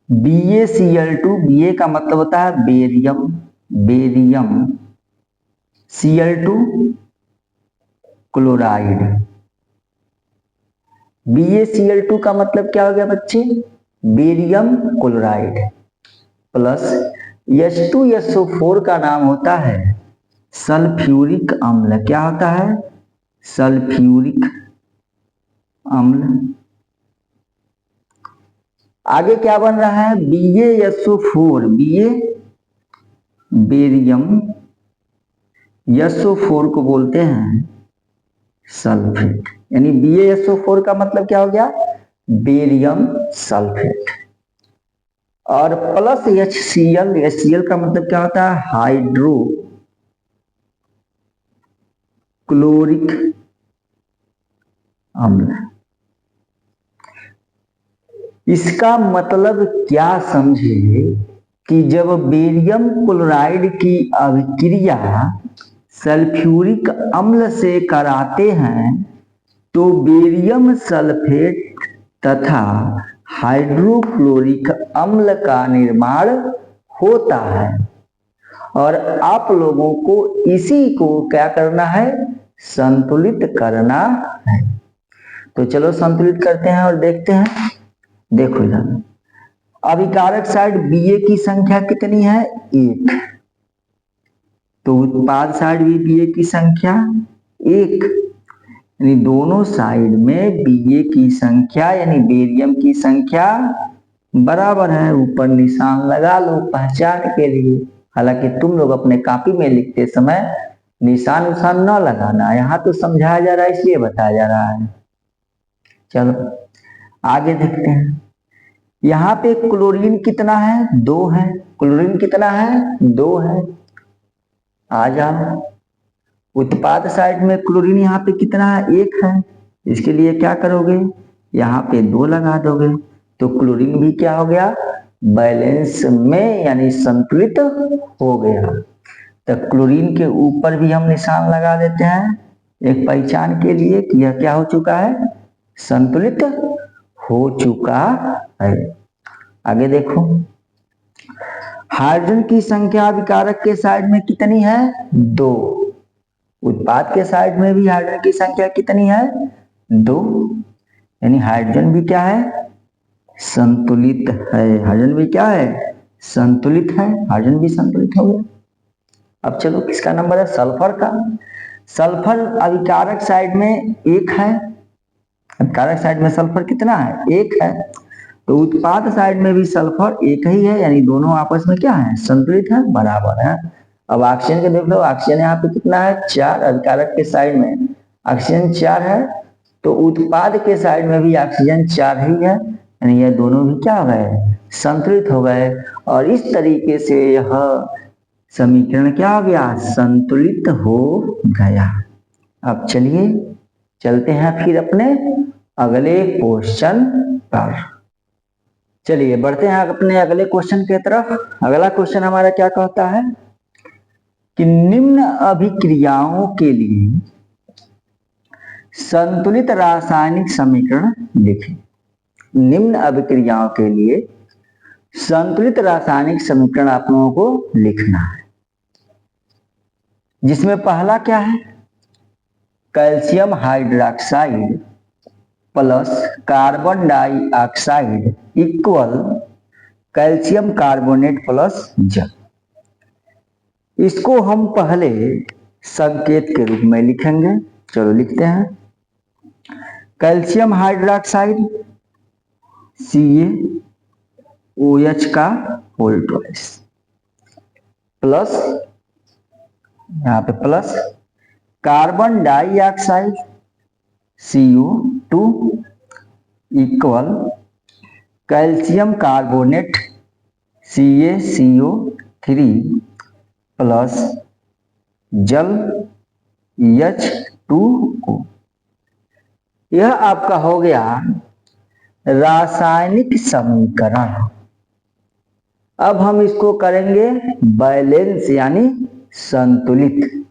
BaCl2 Ba का मतलब होता है बेरियम Cl2 क्लोराइड। BaCl2 का मतलब क्या हो गया बच्चे, बेरियम क्लोराइड प्लस H2SO4 का नाम होता है सल्फ्यूरिक अम्ल। क्या होता है, सल्फ्यूरिक अम्ल। आगे क्या बन रहा है, BaSO4, बेरियम, SO4 को बोलते हैं सल्फेट। यानी BaSO4 का मतलब क्या हो गया, बेरियम सल्फेट। और प्लस HCl का मतलब क्या होता है, हाइड्रो क्लोरिक अम्ल। इसका मतलब क्या समझे कि जब बेरियम क्लोराइड की अभिक्रिया सल्फ्यूरिक अम्ल से कराते हैं तो बेरियम सल्फेट तथा हाइड्रोक्लोरिक अम्ल का निर्माण होता है। और आप लोगों को इसी को क्या करना है, संतुलित करना है। तो चलो संतुलित करते हैं और देखते हैं। देखो इधर अभिकारक साइड Ba की संख्या कितनी है, एक। तो उत्पाद साइड भी Ba की संख्या एक। यानी दोनों साइड में Ba की संख्या यानी बेरियम की संख्या बराबर है। ऊपर निशान लगा लो पहचान के लिए। हालांकि तुम लोग अपने कॉपी में लिखते समय निशान उशान न लगाना, यहाँ तो समझाया जा रहा है इसलिए बताया जा रहा है। चलो आगे देखते हैं। यहाँ पे क्लोरीन कितना है? 2 है। क्लोरीन कितना है? 2 है। आ जाओ उत्पाद साइड में क्लोरीन यहाँ पे कितना है? 1 है। इसके लिए क्या करोगे? यहाँ पे 2 लगा दोगे तो क्लोरीन भी क्या हो गया? बैलेंस में यानी संतुलित हो गया। तो क्लोरीन के ऊपर भी हम निशान लगा देते हैं एक पहचान के लिए कि यह क्या हो चुका है? संतुलित हो चुका है। आगे देखो, हाइड्रोजन की संख्या अभिकारक के साइड में कितनी है? 2। उत्पाद के साइड में भी हाइड्रोजन की संख्या कितनी है? 2। यानी हाइड्रोजन भी क्या है? संतुलित है। हाइड्रोजन भी क्या है? संतुलित है। हाइड्रोजन भी संतुलित हो गया। अब चलो किसका नंबर है? सल्फर का। सल्फर अभिकारक साइड में 1 है। अभिकारक साइड में सल्फर कितना है? 1 है। तो उत्पाद साइड में भी सल्फर 1 ही है, यानी दोनों आपस में क्या है? संतुलित है, बराबर है। अब ऑक्सीजन के देख लो, ऑक्सीजन यहाँ पे कितना है? 4। अभिकारक के साइड में ऑक्सीजन 4 है, तो उत्पाद के साइड में भी ऑक्सीजन 4 ही है, यानी ये दोनों भी क्या हो गए? संतुलित हो गए। और इस तरीके से यह समीकरण क्या हो गया? संतुलित हो गया। अब चलिए चलते हैं फिर अपने अगले क्वेश्चन पर। चलिए बढ़ते हैं अपने अगले क्वेश्चन के तरफ। अगला क्वेश्चन हमारा क्या कहता है कि निम्न अभिक्रियाओं के लिए संतुलित रासायनिक समीकरण लिखें। निम्न अभिक्रियाओं के लिए संतुलित रासायनिक समीकरण आप लोगों को लिखना है, जिसमें पहला क्या है? Calcium hydroxide plus carbon dioxide equal calcium carbonate plus जल। इसको हम पहले संकेत के रूप में लिखेंगे। चलो लिखते हैं। कैल्शियम हाइड्रोक्साइड CaOH का होल ट्वाइस प्लस, यहाँ पे plus carbon dioxide CO2 equal calcium carbonate CaCO3 plus जल H2O। यह आपका हो गया रासायनिक समीकरण। अब हम इसको करेंगे बैलेंस यानी संतुलित।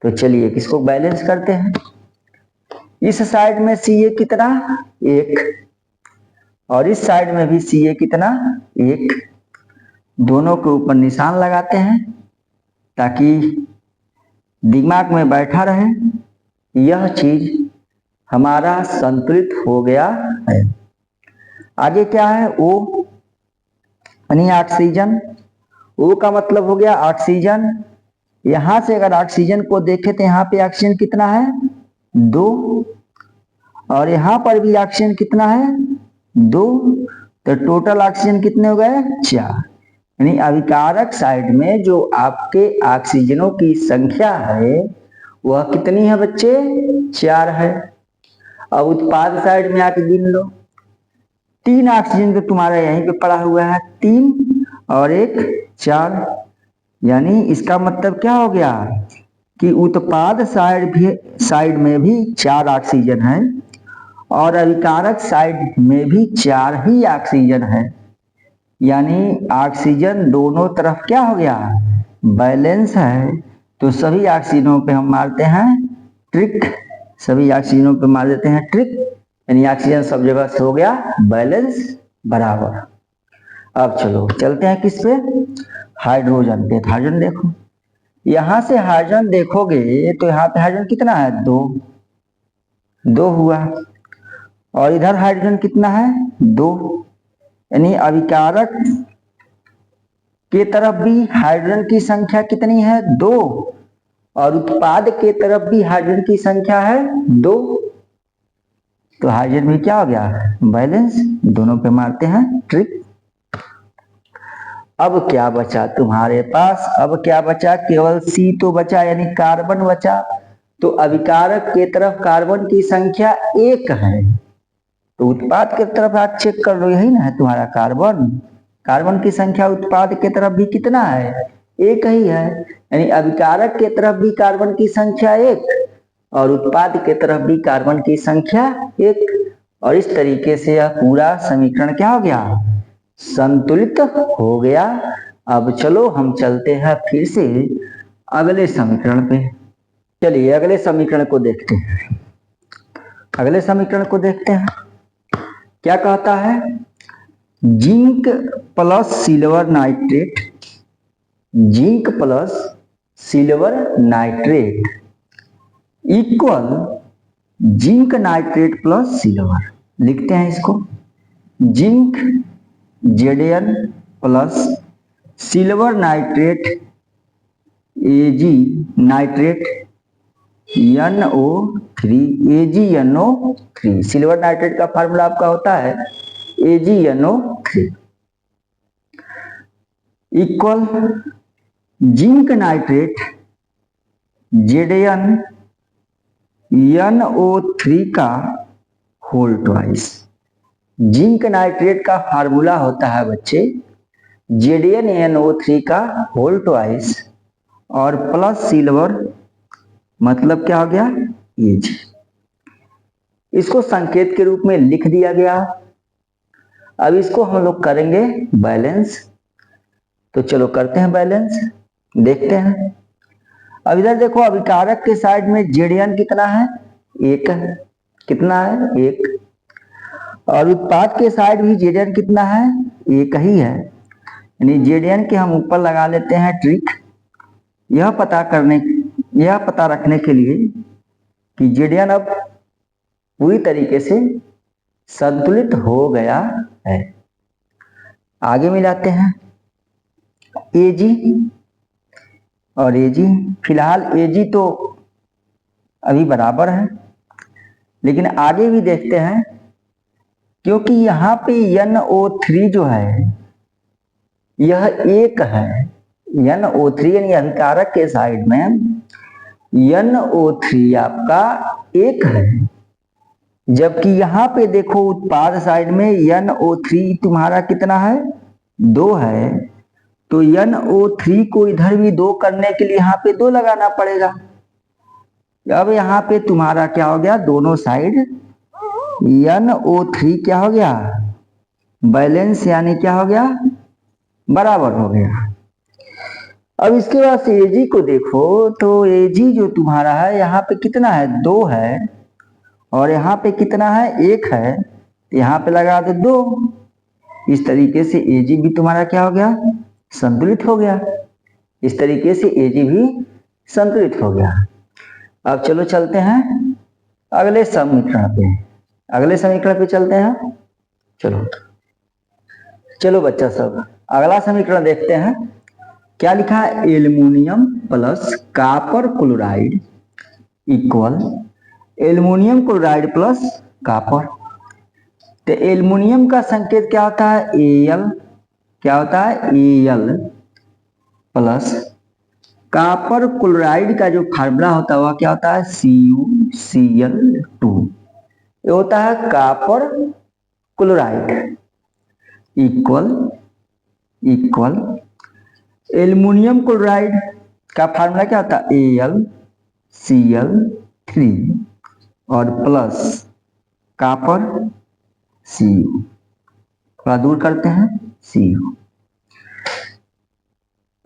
तो चलिए किसको बैलेंस करते हैं। इस साइड में Ca कितना? 1 और इस साइड में भी Ca कितना? 1। दोनों के ऊपर निशान लगाते हैं ताकि दिमाग में बैठा रहे यह चीज हमारा संतुलित हो गया है। आगे क्या है? O यानी ऑक्सीजन। O का मतलब हो गया ऑक्सीजन। यहां से अगर ऑक्सीजन को देखें तो यहाँ पे ऑक्सीजन कितना है? 2 और यहाँ पर भी ऑक्सीजन कितना है? 2। तो टोटल ऑक्सीजन कितने हो गए? 4। यानी अभिकारक साइड में जो आपके ऑक्सीजनों की संख्या है वह कितनी है बच्चे? 4 है। अब उत्पाद साइड में आके गिन लो। 3 ऑक्सीजन तो तुम्हारा यहीं पे पड़ा हुआ है, 3 और 1 4। यानी इसका मतलब क्या हो गया कि उत्पाद साइड में भी 4 ऑक्सीजन है और अभिकारक साइड में भी 4 ही ऑक्सीजन है। यानी ऑक्सीजन दोनों तरफ क्या हो गया? बैलेंस है। तो सभी ऑक्सीजनों पे हम मारते हैं ट्रिक। सभी ऑक्सीजनों पे मार देते हैं ट्रिक, यानी ऑक्सीजन सब जगह से हो गया बैलेंस, बराबर। अब चलो चलते हैं किस पे? हाइड्रोजन पे। हाइड्रोजन देखो, यहां से हाइड्रोजन देखोगे तो यहाँ पे हाइड्रोजन कितना है? 2 हुआ। और इधर हाइड्रोजन कितना है? 2। यानी अभिकारक के तरफ भी हाइड्रोजन की संख्या कितनी है? 2 और उत्पाद के तरफ भी हाइड्रोजन की संख्या है 2। तो हाइड्रोजन भी क्या हो गया, बैलेंस। दोनों पे मारते हैं ट्रिक। अब क्या बचा तुम्हारे पास, अब क्या बचा, केवल C तो बचा, यानी कार्बन बचा। तो अभिकारक के तरफ कार्बन की संख्या 1 है, तो उत्पाद की तरफ आप चेक कर लो, यही ना है तुम्हारा कार्बन। कार्बन की संख्या उत्पाद के तरफ भी कितना है, 1 ही है, यानी अभिकारक के तरफ भी कार्बन की संख्या 1 और उत्पाद के तरफ भी कार्बन की संख्या 1। और इस तरीके से यह पूरा समीकरण क्या हो गया, संतुलित हो गया। अब चलो हम चलते हैं फिर से अगले समीकरण पे। चलिए अगले समीकरण को देखते हैं। अगले समीकरण को देखते हैं, क्या कहता है, zinc plus silver nitrate, zinc plus silver nitrate equal zinc nitrate plus silver. लिखते हैं इसको, zinc Zn plus silver nitrate Ag nitrate NO3 AgNO3। Silver nitrate का फार्मूला आपका होता है AgNO3 equal zinc nitrate Zn NO3 का whole twice. Zinc nitrate का formula होता है बच्चे ZnNO3 का होल ट्वाइस और प्लस सिल्वर, मतलब क्या हो गया, Ag। इसको संकेत के रूप में लिख दिया गया। अब इसको हम लोग करेंगे बैलेंस, तो चलो करते हैं बैलेंस, देखते हैं। अब इधर देखो, अभिकारक के साइड में Zn कितना है, 1 है, कितना है, 1। और उत्पाद के साइड भी Zn कितना है, 1 ही है, यानी Zn के हम ऊपर लगा लेते हैं ट्रिक, यह पता रखने के लिए कि Zn अब पूरी तरीके से संतुलित हो गया है। आगे मिलाते हैं Ag और Ag। फिलहाल Ag तो अभी बराबर है, लेकिन आगे भी देखते हैं, क्योंकि यहाँ पे NO3 जो है यह 1 है। NO3 यानी अभिकारक के साइड में NO3 आपका 1 है, जबकि यहाँ पे देखो उत्पाद साइड में NO3 तुम्हारा कितना है, 2 है। तो NO3 को इधर भी 2 करने के लिए यहाँ पे 2 लगाना पड़ेगा। अब यहाँ पे तुम्हारा क्या हो गया, दोनों साइड NO3 क्या हो गया, बैलेंस, यानी क्या हो गया, बराबर हो गया। अब इसके बाद से Ag को देखो, तो Ag जो तुम्हारा है यहाँ पे कितना है, 2 है, और यहाँ पे कितना है, 1 है, यहाँ पे लगा दो 2। इस तरीके से Ag भी तुम्हारा क्या हो गया, संतुलित हो गया। इस तरीके से Ag भी संतुलित हो गया। अब चलो चलते हैं अगले समीकरण पे, अगले समीकरण पे चलते हैं। चलो बच्चा सब अगला समीकरण देखते हैं। क्या लिखा है, aluminium plus copper chloride equal aluminium chloride plus copper. तो एल्युमिनियम का संकेत क्या होता है, Al, क्या होता है, Al प्लस कॉपर क्लोराइड का जो फार्मूला होता है वह क्या होता है, CuCl2। ये होता है copper chloride equal aluminium chloride का फार्मूला क्या होता है, AlCl3 और प्लस कॉपर Cu। थोड़ा दूर करते हैं Cu।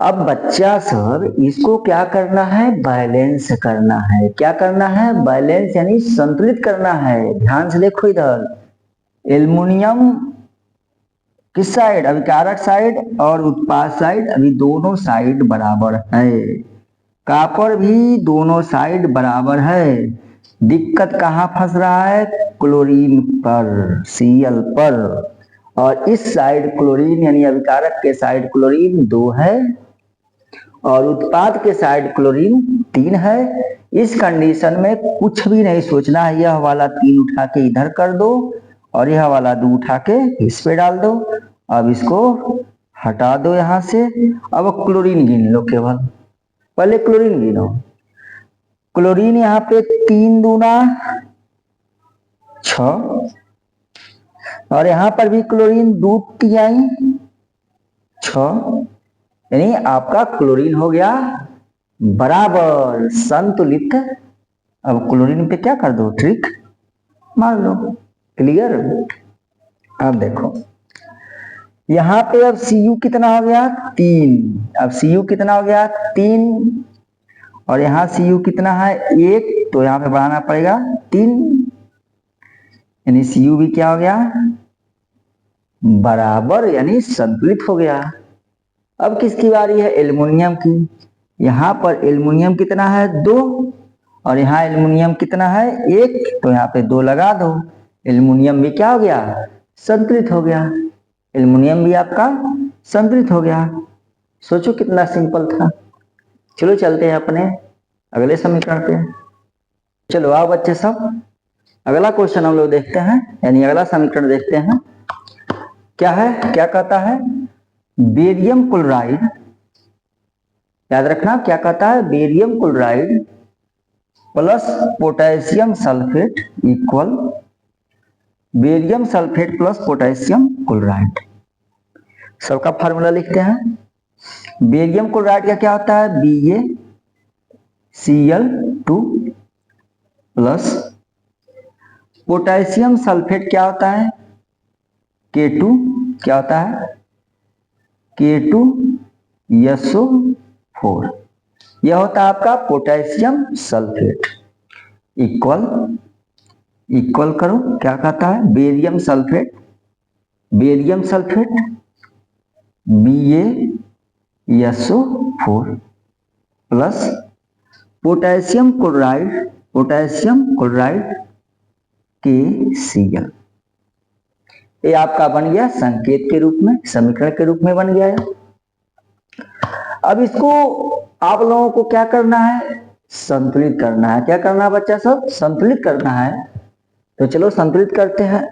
अब बच्चा सब इसको क्या करना है, बैलेंस करना है। क्या करना है, बैलेंस यानी संतुलित करना है। ध्यान से देखो इधर, एल्युमिनियम किस साइड, अभिकारक साइड और उत्पाद साइड, अभी दोनों साइड बराबर है। कॉपर भी दोनों साइड बराबर है। दिक्कत कहाँ फंस रहा है, क्लोरीन पर, Cl पर। और इस साइड क्लोरीन यानी अभिकारक के साइड क्लोरीन 2 है और उत्पाद के साइड क्लोरीन 3 है। इस कंडीशन में कुछ भी नहीं सोचना है, यह वाला 3 उठा के इधर कर दो और यह वाला 2 उठा के इस पे डाल दो। अब इसको हटा दो यहां से। अब क्लोरीन गिन लो, केवल पहले क्लोरीन गिनो। क्लोरीन यहाँ पे 3 दूना 6 और यहाँ पर भी क्लोरीन 2 तिहाई 6, यानी आपका क्लोरीन हो गया बराबर संतुलित। अब क्लोरीन पे क्या कर दो, ट्रिक मार लो। क्लियर। अब देखो यहां पे अब Cu कितना हो गया 3। अब Cu कितना हो गया 3 और यहाँ Cu कितना है 1, तो यहाँ पे बढ़ाना पड़ेगा 3, यानी Cu भी क्या हो गया बराबर यानी संतुलित हो गया। अब किसकी बारी है, एल्युमिनियम की। यहाँ पर एल्युमिनियम कितना है 2 और यहाँ एल्युमिनियम कितना है 1, तो यहाँ पे 2 लगा दो। एल्युमिनियम भी क्या हो गया संतुलित हो गया। एल्युमिनियम भी आपका संतुलित हो गया। सोचो कितना सिंपल था। चलो चलते हैं अपने अगले समीकरण पे। चलो आओ बच्चे सब, अगला क्वेश्चन हम लोग देखते हैं, यानी अगला समीकरण देखते हैं। क्या है, क्या कहता है, बेरियम क्लोराइड, याद रखना क्या कहता है, barium chloride plus potassium sulphate equal barium sulphate plus potassium chloride. सबका फार्मूला लिखते हैं। बेरियम क्लोराइड का क्या होता है, BaCl2 प्लस पोटेशियम सल्फेट क्या होता है K2, क्या होता है K2SO4, यह होता है आपका पोटेशियम सल्फेट। इक्वल करो, क्या कहता है barium sulphate BaSO4 plus potassium chloride KCl। ये आपका बन गया संकेत के रूप में, समीकरण के रूप में बन गया है। अब इसको आप लोगों को क्या करना है, संतुलित करना है। क्या करना है बच्चा सब, संतुलित करना है। तो चलो संतुलित करते हैं।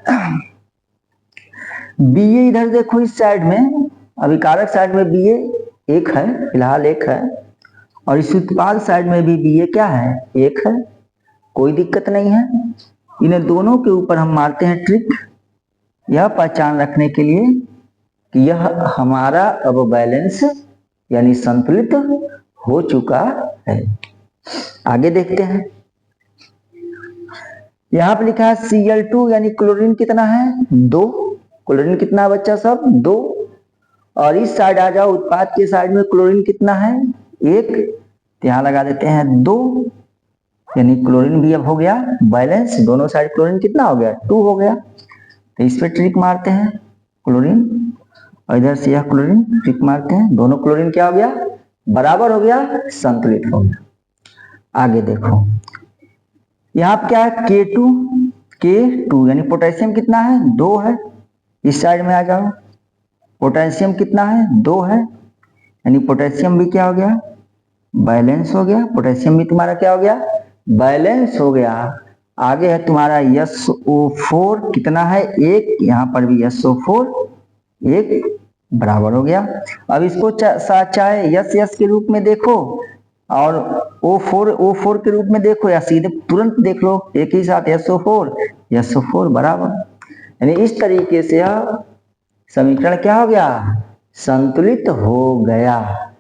Ba इधर देखो इस साइड में, अभी कारक साइड में Ba 1 है, फिलहाल 1 है, और इस उत्पाद साइड में भी Ba क्या है 1 है, कोई दिक्कत नहीं है। इन्हें दोनों के ऊपर हम मारते हैं ट्रिक, यह पहचान रखने के लिए कि यह हमारा अब बैलेंस यानी संतुलित हो चुका है। आगे देखते हैं। यहां पर लिखा है Cl2 यानी क्लोरीन कितना है 2, क्लोरीन कितना बच्चा सब 2, और इस साइड आ जाओ उत्पाद के साइड में क्लोरीन कितना है 1, तो यहां लगा देते हैं 2, यानी क्लोरीन भी अब हो गया बैलेंस, दोनों साइड क्लोरीन कितना हो गया 2 हो गया। तो इस पे ट्रिक मारते हैं क्लोरीन, और इधर से यह क्लोरीन ट्रिक मारते हैं, दोनों क्लोरीन क्या हो गया बराबर हो गया, संतुलित हो गया। आगे देखो यहाँ पे क्या है K2 यानी पोटेशियम कितना है 2 है, इस साइड में आ जाओ, पोटेशियम कितना है 2 है, यानी पोटेशियम भी क्या हो गया बैलेंस हो गया। पोटेशियम भी तुम्हारा क्या हो गया बैलेंस हो गया। आगे है तुम्हारा SO4 कितना है 1, यहाँ पर भी SO4 1 बराबर हो गया। अब इसको चाहे S के रूप में देखो और O4 के रूप में देखो, या सीधे तुरंत देख लो एक ही साथ SO4 बराबर, यानी इस तरीके से यह समीकरण क्या हो गया संतुलित हो गया।